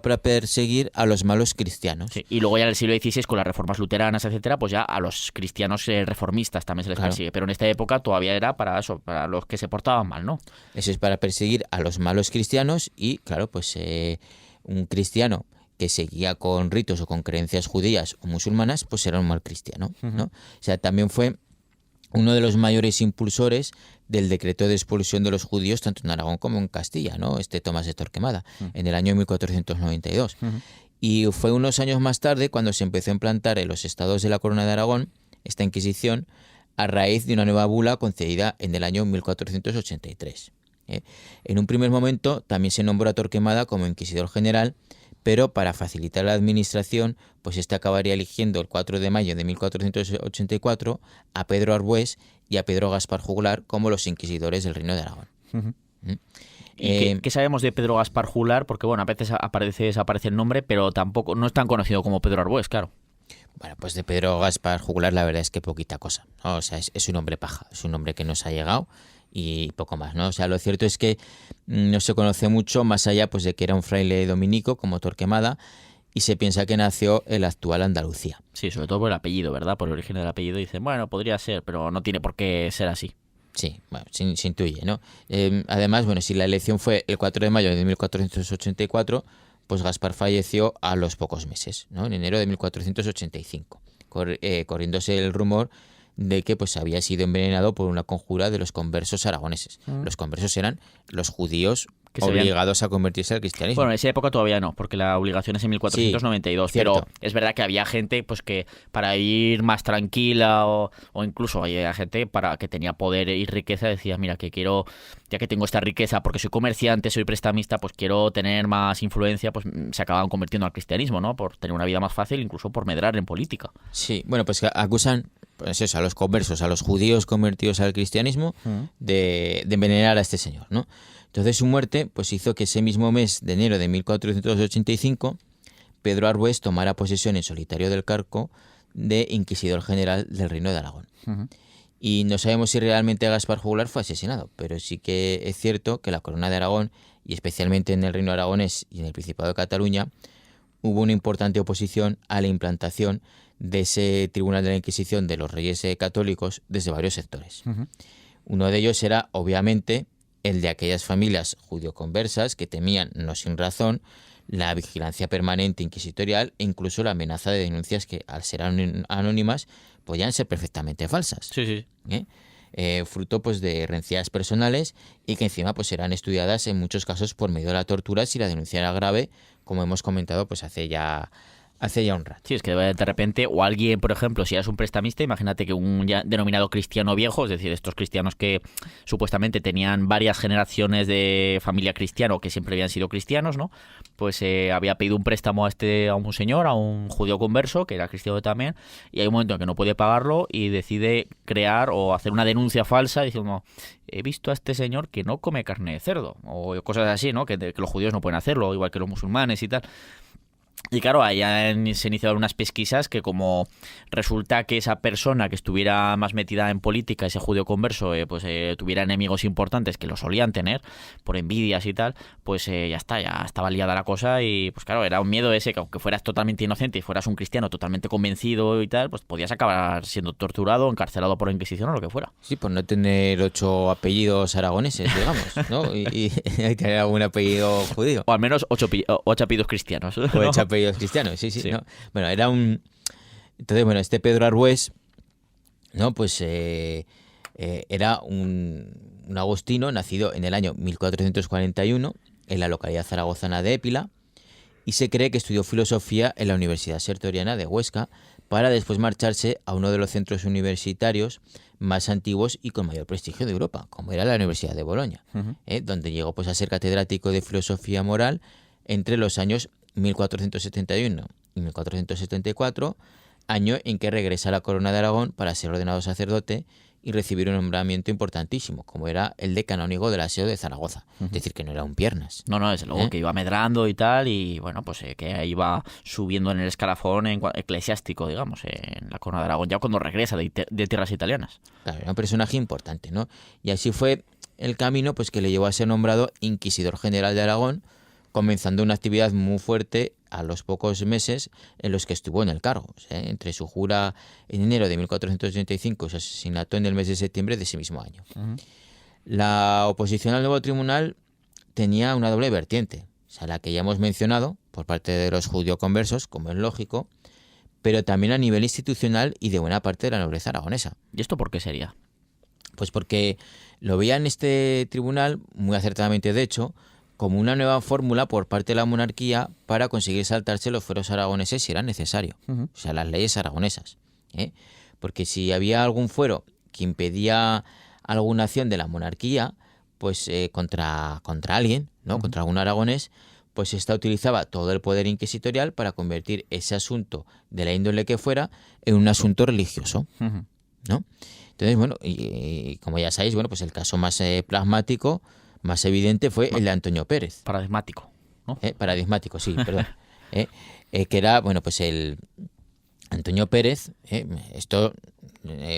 para perseguir a los malos cristianos. Sí, y luego ya en el siglo XVI con las reformas luteranas, etcétera, pues ya a los cristianos reformistas también se les persigue, pero en esta época todavía era para eso, para los que se portaban mal, ¿no? Eso es para perseguir a los malos cristianos y, claro, pues un cristiano que seguía con ritos o con creencias judías o musulmanas, pues era un mal cristiano, ¿no? O sea, también fue uno de los mayores impulsores del decreto de expulsión de los judíos tanto en Aragón como en Castilla, ¿no? Tomás de Torquemada, en el año 1492. Y fue unos años más tarde cuando se empezó a implantar en los estados de la Corona de Aragón esta Inquisición a raíz de una nueva bula concedida en el año 1483. En un primer momento también se nombró a Torquemada como inquisidor general, pero para facilitar la administración, pues este acabaría eligiendo el 4 de mayo de 1484 a Pedro Arbués y a Pedro Gaspar Juglar como los inquisidores del Reino de Aragón. ¿Y qué sabemos de Pedro Gaspar Juglar? Porque bueno, a veces desaparece el nombre, pero tampoco no es tan conocido como Pedro Arbués, claro. Bueno, pues de Pedro Gaspar Juglar la verdad es que poquita cosa, ¿no? O sea, es un hombre paja, es un hombre que nos ha llegado y poco más, ¿no? O sea, lo cierto es que no se conoce mucho más allá pues de que era un fraile dominico como Torquemada y se piensa que nació en la actual Andalucía. Sí, sobre todo por el apellido, ¿verdad? Por el origen del apellido dicen, bueno, podría ser, pero no tiene por qué ser así. Sí, bueno, se intuye, ¿no? Además, bueno, si la elección fue el 4 de mayo de 1484, pues Gaspar falleció a los pocos meses, ¿no? En enero de 1485, corriéndose el rumor de que pues había sido envenenado por una conjura de los conversos aragoneses. Los conversos eran los judíos Que se habían- obligados a convertirse al cristianismo. Bueno, en esa época todavía no, porque la obligación es en 1492, Sí, pero cierto. es verdad que había gente pues que para ir más tranquila o incluso había gente para que tenía poder y riqueza, decía, mira, que quiero, ya que tengo esta riqueza, porque soy comerciante, soy prestamista, pues quiero tener más influencia, pues se acaban convirtiendo al cristianismo, ¿no? Por tener una vida más fácil, incluso por medrar en política. Sí, bueno, pues que acusan pues eso, a los conversos, a los judíos convertidos al cristianismo, de envenenar a este señor, ¿no? Entonces su muerte pues hizo que ese mismo mes de enero de 1485 Pedro Arbués tomara posesión en solitario del cargo de inquisidor general del Reino de Aragón. Y no sabemos si realmente Gaspar Juglar fue asesinado, pero sí que es cierto que la Corona de Aragón, y especialmente en el Reino Aragonés y en el Principado de Cataluña, hubo una importante oposición a la implantación de ese Tribunal de la Inquisición de los Reyes Católicos desde varios sectores. Uno de ellos era, obviamente, el de aquellas familias judio-conversas que temían, no sin razón, la vigilancia permanente inquisitorial e incluso la amenaza de denuncias que, al ser anónimas, podían ser perfectamente falsas. Sí, sí. Fruto pues de rencillas personales y que encima pues eran estudiadas en muchos casos por medio de la tortura si la denuncia era grave, como hemos comentado pues hace ya un rato. Sí, es que de repente, o alguien, por ejemplo, si eres un prestamista, imagínate que un ya denominado cristiano viejo, es decir, estos cristianos que supuestamente tenían varias generaciones de familia cristiana o que siempre habían sido cristianos, ¿no? Pues había pedido un préstamo a un señor, a un judío converso, que era cristiano también, y hay un momento en que no puede pagarlo y decide crear o hacer una denuncia falsa diciendo, he visto a este señor que no come carne de cerdo, o cosas así, ¿no? Que los judíos no pueden hacerlo, igual que los musulmanes y tal. Y claro, ahí se iniciaron unas pesquisas que como resulta que esa persona que estuviera más metida en política, ese judío converso, tuviera enemigos importantes que lo solían tener por envidias y tal, pues ya estaba liada la cosa y pues claro, era un miedo ese que aunque fueras totalmente inocente y fueras un cristiano totalmente convencido y tal, pues podías acabar siendo torturado, encarcelado por la Inquisición o lo que fuera. Sí, por no tener 8 apellidos aragoneses, digamos, ¿no? Y tener algún apellido judío. O al menos 8 apellidos cristianos. O ¿no? 8 apellidos cristianos, sí. Sí. ¿no? Bueno, era un... Entonces, bueno, este Pedro Arbués, ¿no? Pues era un agostino nacido en el año 1441 en la localidad zaragozana de Épila y se cree que estudió filosofía en la Universidad Sertoriana de Huesca para después marcharse a uno de los centros universitarios más antiguos y con mayor prestigio de Europa, como era la Universidad de Bolonia, donde llegó pues a ser catedrático de filosofía moral entre los años 1471 y 1474, año en que regresa a la Corona de Aragón para ser ordenado sacerdote y recibir un nombramiento importantísimo, como era el de canónigo del Aseo de Zaragoza. Es decir, que no era un piernas. No, desde luego que iba medrando y tal, y bueno, pues que iba subiendo en el escalafón eclesiástico, digamos, en la Corona de Aragón, ya cuando regresa de tierras italianas. Claro, era un personaje importante, ¿no? Y así fue el camino pues que le llevó a ser nombrado Inquisidor General de Aragón, comenzando una actividad muy fuerte a los pocos meses en los que estuvo en el cargo. O sea, entre su jura en enero de 1485 y su asesinato en el mes de septiembre de ese mismo año. La oposición al nuevo tribunal tenía una doble vertiente, o sea, la que ya hemos mencionado por parte de los judío-conversos, como es lógico, pero también a nivel institucional y de buena parte de la nobleza aragonesa. ¿Y esto por qué sería? Pues porque lo veían este tribunal, muy acertadamente de hecho, como una nueva fórmula por parte de la monarquía para conseguir saltarse los fueros aragoneses si era necesario, o sea, las leyes aragonesas. Porque si había algún fuero que impedía alguna acción de la monarquía, pues contra alguien, ¿no? Contra algún aragonés, pues ésta utilizaba todo el poder inquisitorial para convertir ese asunto, de la índole que fuera, en un asunto religioso, ¿no? Entonces, bueno, y como ya sabéis, bueno, pues el caso más pragmático, más evidente fue el de Antonio Pérez. Paradigmático, ¿no? Paradigmático, sí, perdón. Que era, bueno, pues el Antonio Pérez, esto,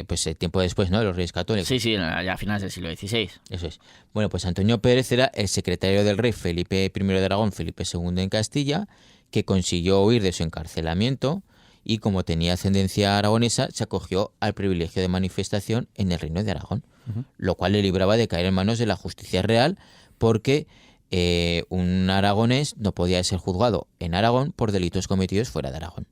pues tiempo después, ¿no?, de los Reyes Católicos. Sí, ya a finales del siglo XVI. Eso es. Bueno, pues Antonio Pérez era el secretario del rey Felipe I de Aragón, Felipe II en Castilla, que consiguió huir de su encarcelamiento y como tenía ascendencia aragonesa, se acogió al privilegio de manifestación en el Reino de Aragón, lo cual le libraba de caer en manos de la justicia real porque un aragonés no podía ser juzgado en Aragón por delitos cometidos fuera de Aragón.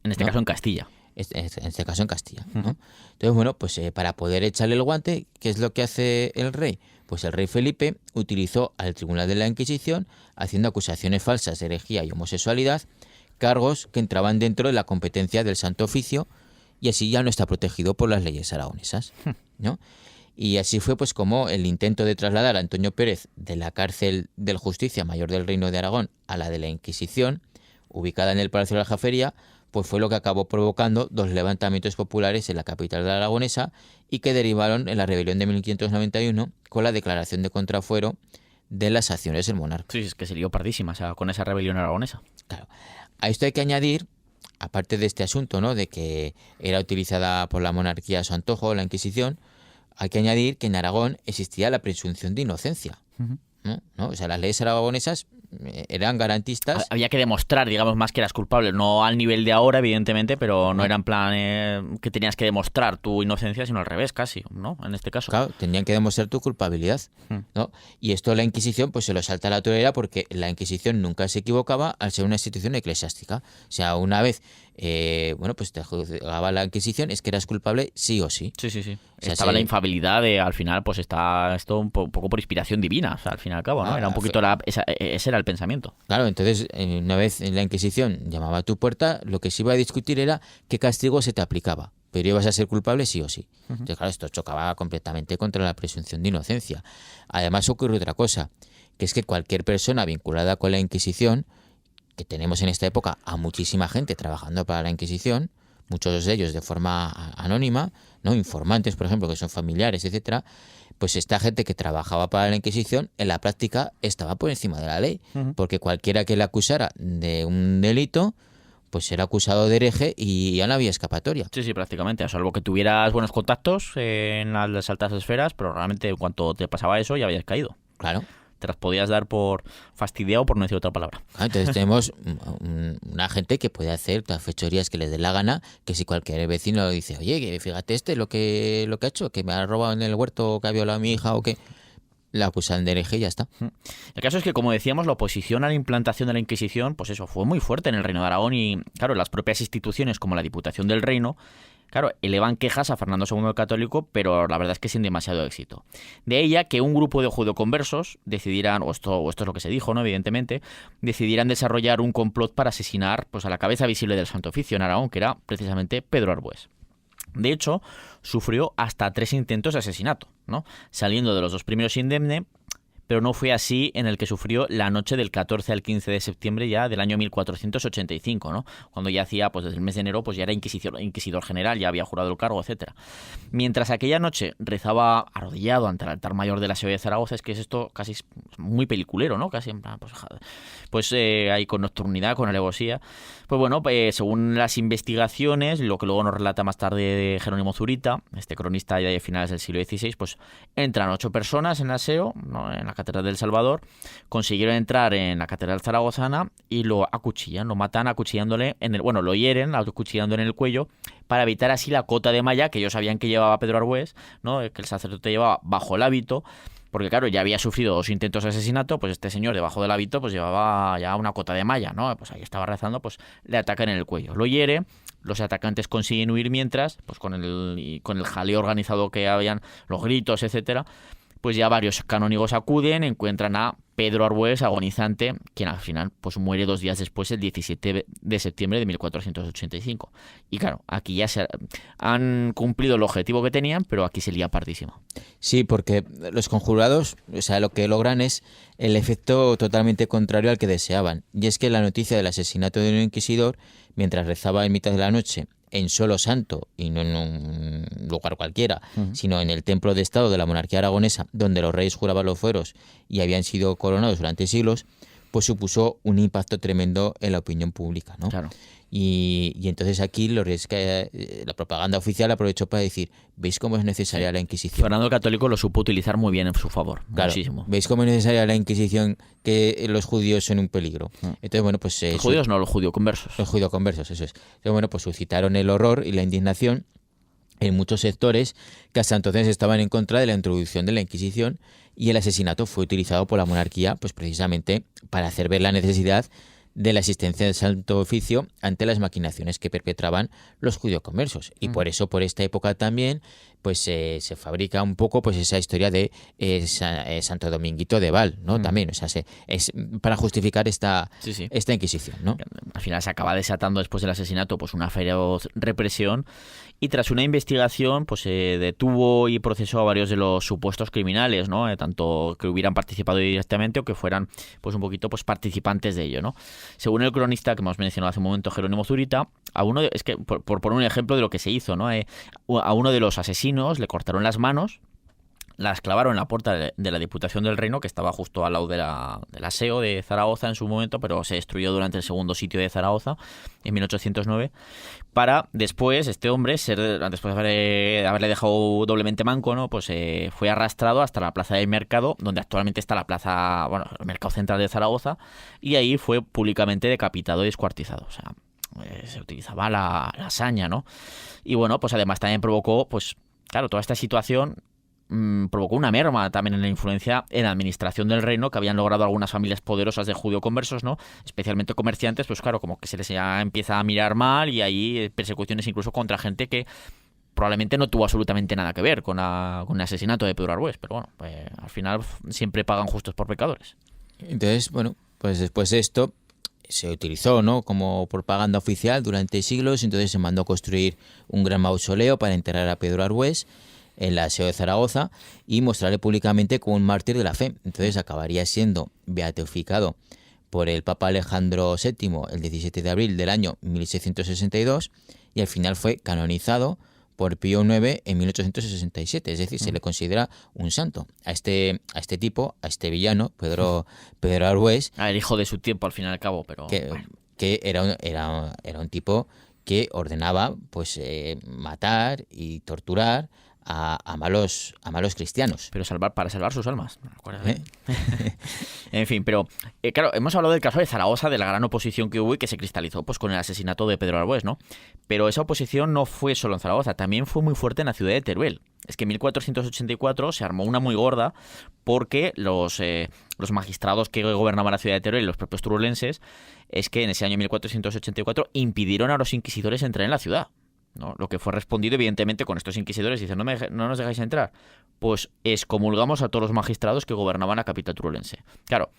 En este ¿no? caso en Castilla. En este caso en Castilla, ¿no? Entonces, bueno, pues para poder echarle el guante, ¿qué es lo que hace el rey? Pues el rey Felipe utilizó al Tribunal de la Inquisición haciendo acusaciones falsas de herejía y homosexualidad, cargos que entraban dentro de la competencia del Santo Oficio, y así ya no está protegido por las leyes aragonesas, ¿no? Y así fue pues como el intento de trasladar a Antonio Pérez de la cárcel del Justicia Mayor del Reino de Aragón a la de la Inquisición, ubicada en el Palacio de la Aljafería, pues fue lo que acabó provocando 2 levantamientos populares en la capital de la aragonesa y que derivaron en la rebelión de 1591 con la declaración de contrafuero de las acciones del monarca. Sí, es que se lió pardísima, o sea, con esa rebelión aragonesa. Claro. A esto hay que añadir, aparte de este asunto, ¿no?, de que era utilizada por la monarquía a su antojo, la Inquisición, hay que añadir que en Aragón existía la presunción de inocencia. ¿No? O sea, las leyes aragonesas eran garantistas. Había que demostrar, digamos, más que eras culpable, no al nivel de ahora, evidentemente, pero no era en plan que tenías que demostrar tu inocencia, sino al revés, casi, ¿no? En este caso. Claro, tenían que demostrar tu culpabilidad, ¿no? Y esto la Inquisición pues se lo salta a la torera porque la Inquisición nunca se equivocaba al ser una institución eclesiástica. O sea, una vez pues te juzgaba la Inquisición, es que eras culpable sí o sí. Sí. O sea, estaba la infabilidad de, al final, pues está esto un poco por inspiración divina, o sea, al fin y al cabo, ¿no? Era un poquito ese era el pensamiento. Claro, entonces, una vez en la Inquisición llamaba a tu puerta, lo que se iba a discutir era qué castigo se te aplicaba, pero ibas a ser culpable sí o sí. Entonces, claro, esto chocaba completamente contra la presunción de inocencia. Además, ocurre otra cosa, que es que cualquier persona vinculada con la Inquisición, que tenemos en esta época a muchísima gente trabajando para la Inquisición, muchos de ellos de forma anónima, ¿no? Informantes, por ejemplo, que son familiares, etcétera, pues esta gente que trabajaba para la Inquisición, en la práctica estaba por encima de la ley, porque cualquiera que le acusara de un delito, pues era acusado de hereje y ya no había escapatoria. Sí, prácticamente, a salvo que tuvieras buenos contactos en las altas esferas, pero realmente en cuanto te pasaba eso ya habías caído. Claro. Te las podías dar por fastidiado, por no decir otra palabra. Entonces tenemos una gente que puede hacer las fechorías que les dé la gana, que si cualquier vecino dice, oye, que fíjate lo que ha hecho, que me ha robado en el huerto, que ha violado a mi hija o que... la acusan de hereje y ya está. El caso es que, como decíamos, la oposición a la implantación de la Inquisición, pues eso, fue muy fuerte en el Reino de Aragón y, claro, las propias instituciones como la Diputación del Reino, claro, elevan quejas a Fernando II el Católico, pero la verdad es que sin demasiado éxito. De ella que un grupo de judeoconversos decidieran, o esto es lo que se dijo, ¿no?, evidentemente, decidieran desarrollar un complot para asesinar pues a la cabeza visible del Santo Oficio en Aragón, que era precisamente Pedro Arbués. De hecho, sufrió hasta 3 intentos de asesinato, ¿no?, saliendo de los 2 primeros indemne, pero no fue así en el que sufrió la noche del 14 al 15 de septiembre ya del año 1485, ¿no?, cuando ya hacía, pues desde el mes de enero, pues ya era inquisidor general, ya había jurado el cargo, etcétera. Mientras aquella noche rezaba arrodillado ante el altar mayor de la ciudad de Zaragoza, es que es esto casi muy peliculero, ¿no?, casi en plan, pues ahí con nocturnidad, con alevosía. Pues bueno, según las investigaciones, lo que luego nos relata más tarde Jerónimo Zurita, este cronista ya de finales del siglo XVI, pues entran 8 personas en aseo, ¿no?, en la Catedral del Salvador, consiguieron entrar en la Catedral zaragozana y lo acuchillan, lo matan acuchillándole lo hieren acuchillando en el cuello para evitar así la cota de malla que ellos sabían que llevaba Pedro Arbués, ¿no?, que el sacerdote llevaba bajo el hábito. Porque claro, ya había sufrido 2 intentos de asesinato, pues este señor debajo del hábito pues llevaba ya una cota de malla, ¿no? Pues ahí estaba rezando, pues le atacan en el cuello. Lo hiere, los atacantes consiguen huir mientras, pues con el jaleo organizado que habían, los gritos, etcétera, pues ya varios canónigos acuden, encuentran a Pedro Arbués agonizante, quien al final pues muere 2 días después, el 17 de septiembre de 1485. Y claro, aquí ya se han cumplido el objetivo que tenían, pero aquí se lía pardísimo. Sí, porque los conjurados, o sea, lo que logran es el efecto totalmente contrario al que deseaban. Y es que la noticia del asesinato de un inquisidor, mientras rezaba en mitad de la noche en Solo Santo, y no en un lugar cualquiera, sino en el templo de Estado de la monarquía aragonesa, donde los reyes juraban los fueros y habían sido coronados durante siglos, pues supuso un impacto tremendo en la opinión pública, ¿no? Claro. Y entonces aquí la propaganda oficial aprovechó para decir, ¿veis cómo es necesaria la Inquisición? Fernando el Católico lo supo utilizar muy bien en su favor, claro, muchísimo. ¿Veis cómo es necesaria la Inquisición, que los judíos son un peligro? Entonces, bueno, pues... los judíos no, los judioconversos. Los judioconversos, eso es. Entonces, bueno, pues suscitaron el horror y la indignación en muchos sectores que hasta entonces estaban en contra de la introducción de la Inquisición, y el asesinato fue utilizado por la monarquía pues precisamente para hacer ver la necesidad de la existencia del Santo Oficio ante las maquinaciones que perpetraban los judeoconversos. Y por eso, por esta época también, pues se fabrica un poco pues esa historia de Santo Dominguito de Val, ¿no? También, o sea, es para justificar esta Inquisición, ¿no? Al final se acaba desatando después del asesinato pues una feroz represión, y tras una investigación pues se detuvo y procesó a varios de los supuestos criminales, ¿no? Tanto que hubieran participado directamente o que fueran pues un poquito pues participantes de ello, ¿no? Según el cronista que hemos mencionado hace un momento, Jerónimo Zurita, es que por poner un ejemplo de lo que se hizo, ¿no? A uno de los asesinos le cortaron las manos, las clavaron en la puerta de la Diputación del Reino, que estaba justo al lado del aseo de Zaragoza en su momento, pero se destruyó durante el segundo sitio de Zaragoza en 1809, para después este hombre, después de haberle dejado doblemente manco, ¿no? Pues fue arrastrado hasta la plaza del Mercado, donde actualmente está la plaza, bueno, el Mercado Central de Zaragoza, y ahí fue públicamente decapitado y descuartizado. O sea, se utilizaba la saña, ¿no? Y bueno, pues además también provocó, pues claro, toda esta situación provocó una merma también en la influencia en la administración del reino que habían logrado algunas familias poderosas de judeoconversos, ¿no? Especialmente comerciantes, pues claro, como que se les ya empieza a mirar mal, y hay persecuciones incluso contra gente que probablemente no tuvo absolutamente nada que ver con el asesinato de Pedro Arbués, pero bueno, pues al final siempre pagan justos por pecadores. Entonces, bueno, pues después de esto se utilizó, ¿no?, como propaganda oficial durante siglos. Entonces se mandó construir un gran mausoleo para enterrar a Pedro Arbués en la aseo de Zaragoza y mostrarle públicamente como un mártir de la fe. Entonces acabaría siendo beatificado por el Papa Alejandro VII el 17 de abril del año 1662, y al final fue canonizado por Pío IX en 1867. Es decir, se le considera un santo a este tipo, a este villano, Pedro Arbués. El hijo de su tiempo, al fin y al cabo, pero que era un tipo que ordenaba pues matar y torturar a malos cristianos. Pero para salvar sus almas. En fin, pero claro, hemos hablado del caso de Zaragoza, de la gran oposición que hubo y que se cristalizó pues con el asesinato de Pedro Arbués, ¿no? Pero esa oposición no fue solo en Zaragoza, también fue muy fuerte en la ciudad de Teruel. Es que en 1484 se armó una muy gorda porque los magistrados que gobernaban la ciudad de Teruel y los propios turulenses, es que en ese año 1484 impidieron a los inquisidores entrar en la ciudad, ¿no? Lo que fue respondido evidentemente con estos inquisidores, dicen, no nos dejáis entrar, pues excomulgamos a todos los magistrados que gobernaban la capital turulense. Claro,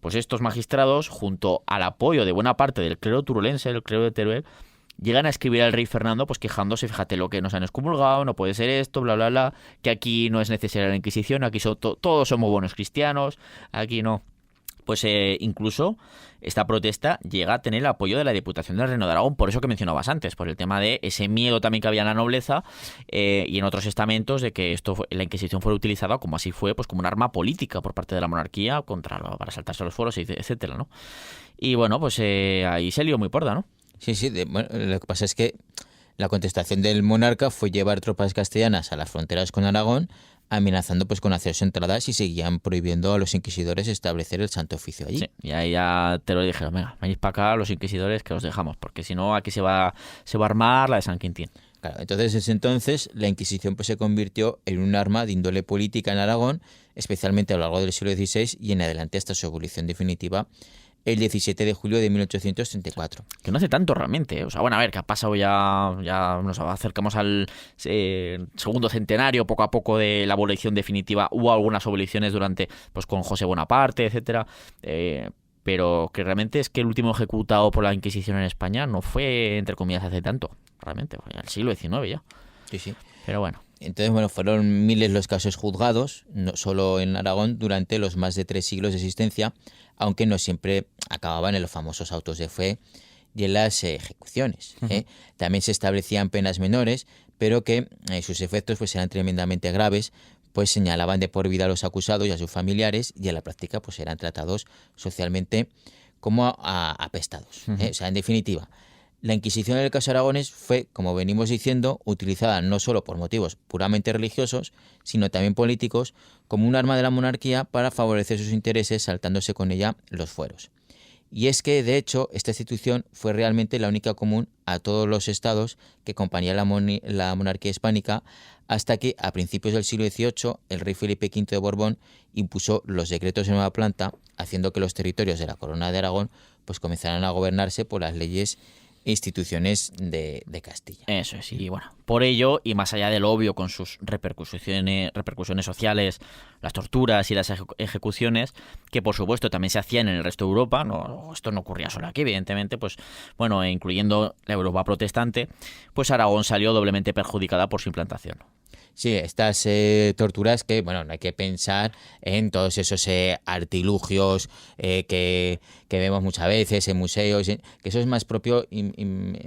pues estos magistrados, junto al apoyo de buena parte del clero turulense, el clero de Teruel, llegan a escribir al rey Fernando pues quejándose, fíjate lo que nos han excomulgado, no puede ser esto, bla bla bla, que aquí no es necesaria la Inquisición, aquí todos somos buenos cristianos, aquí no. Pues incluso esta protesta llega a tener el apoyo de la Diputación del Reino de Aragón, por eso que mencionabas antes, por el tema de ese miedo también que había en la nobleza y en otros estamentos de que la Inquisición fuera utilizada, como así fue, pues como un arma política por parte de la monarquía para saltarse los foros, etcétera, ¿no? Y bueno, pues ahí se lió muy porda, ¿no? Sí, bueno, lo que pasa es que la contestación del monarca fue llevar tropas castellanas a las fronteras con Aragón, amenazando pues con hacer su entrada si seguían prohibiendo a los inquisidores establecer el Santo Oficio allí. Sí, y ahí ya te lo dijeron, venga, venid para acá los inquisidores que os dejamos, porque si no aquí se va a armar la de San Quintín. Claro, entonces desde entonces la Inquisición pues se convirtió en un arma de índole política en Aragón, especialmente a lo largo del siglo XVI y en adelante hasta su abolición definitiva el 17 de julio de 1834. Que no hace tanto realmente, ¿eh? O sea, bueno, a ver, que ha pasado ya nos acercamos al segundo centenario, poco a poco, de la abolición definitiva. Hubo algunas aboliciones durante, pues con José Bonaparte, etcétera, pero que realmente es que el último ejecutado por la Inquisición en España no fue, entre comillas, hace tanto, realmente, fue en el siglo XIX ya. Sí. Pero bueno. Entonces, bueno, fueron miles los casos juzgados, no solo en Aragón, durante los más de 3 siglos de existencia, aunque no siempre acababan en los famosos autos de fe y en las ejecuciones. También se establecían penas menores, pero que sus efectos pues eran tremendamente graves, pues señalaban de por vida a los acusados y a sus familiares, y en la práctica pues eran tratados socialmente como apestados. O sea, en definitiva, la Inquisición en el caso Aragones fue, como venimos diciendo, utilizada no solo por motivos puramente religiosos, sino también políticos, como un arma de la monarquía para favorecer sus intereses, saltándose con ella los fueros. Y es que, de hecho, esta institución fue realmente la única común a todos los estados que acompañaban la monarquía hispánica, hasta que a principios del siglo XVIII el rey Felipe V de Borbón impuso los decretos de nueva planta, haciendo que los territorios de la Corona de Aragón pues comenzaran a gobernarse por las leyes e instituciones de Castilla. Eso es, y bueno, por ello, y más allá del obvio con sus repercusiones sociales, las torturas y las ejecuciones, que por supuesto también se hacían en el resto de Europa, esto no ocurría solo aquí, evidentemente, pues bueno, incluyendo la Europa protestante, pues Aragón salió doblemente perjudicada por su implantación. Sí, estas torturas que, bueno, no hay que pensar en todos esos artilugios que vemos muchas veces en museos, que eso es más propio,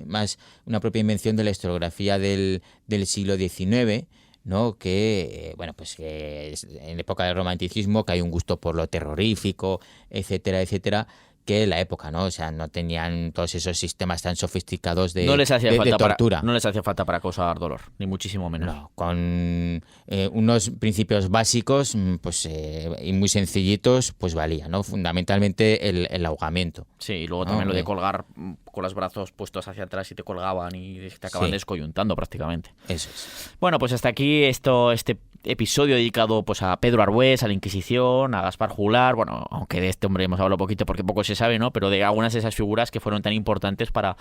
más una propia invención de la historiografía del siglo XIX, ¿no? Que, bueno, pues en época del romanticismo, que hay un gusto por lo terrorífico, etcétera, etcétera, que la época, ¿no? O sea, no tenían todos esos sistemas tan sofisticados de tortura. No les hacía falta para causar dolor, ni muchísimo menos. No, con unos principios básicos, pues y muy sencillitos, pues valía, ¿no? Fundamentalmente el ahogamiento. Sí, y luego también lo de colgar con los brazos puestos hacia atrás y te colgaban y te acaban descoyuntando prácticamente. Eso es. Bueno, pues hasta aquí este episodio dedicado pues a Pedro Arbués, a la Inquisición, a Gaspar Juglar, bueno, aunque de este hombre hemos hablado poquito porque poco se sabe, ¿no? Pero de algunas de esas figuras que fueron tan importantes para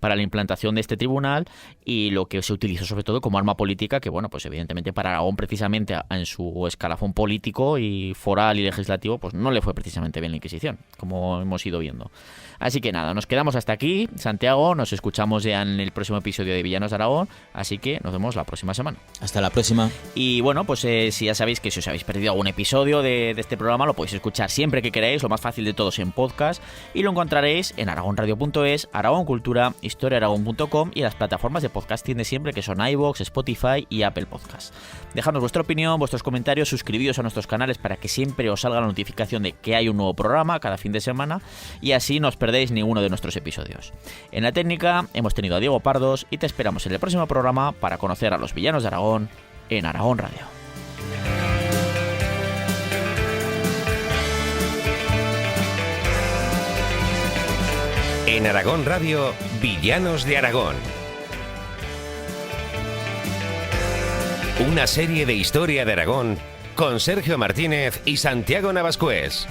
la implantación de este tribunal y lo que se utilizó sobre todo como arma política, que bueno, pues evidentemente para Aragón precisamente en su escalafón político y foral y legislativo, pues no le fue precisamente bien la Inquisición, como hemos ido viendo. Así que nada, nos quedamos hasta aquí, Santiago, nos escuchamos ya en el próximo episodio de Villanos de Aragón, así que nos vemos la próxima semana. Hasta la próxima. Y bueno, pues si ya sabéis que si os habéis perdido algún episodio de este programa, lo podéis escuchar siempre que queráis, lo más fácil de todos en podcast, y lo encontraréis en aragonradio.es, Aragón Cultura, historiaaragón.com y las plataformas de podcasting de siempre que son iVoox, Spotify y Apple Podcasts. Dejadnos vuestra opinión, vuestros comentarios, suscribíos a nuestros canales para que siempre os salga la notificación de que hay un nuevo programa cada fin de semana y así no os perdéis ninguno de nuestros episodios. En la técnica hemos tenido a Diego Pardos y te esperamos en el próximo programa para conocer a los villanos de Aragón en Aragón Radio. En Aragón Radio, Villanos de Aragón. Una serie de historia de Aragón con Sergio Martínez y Santiago Navascués.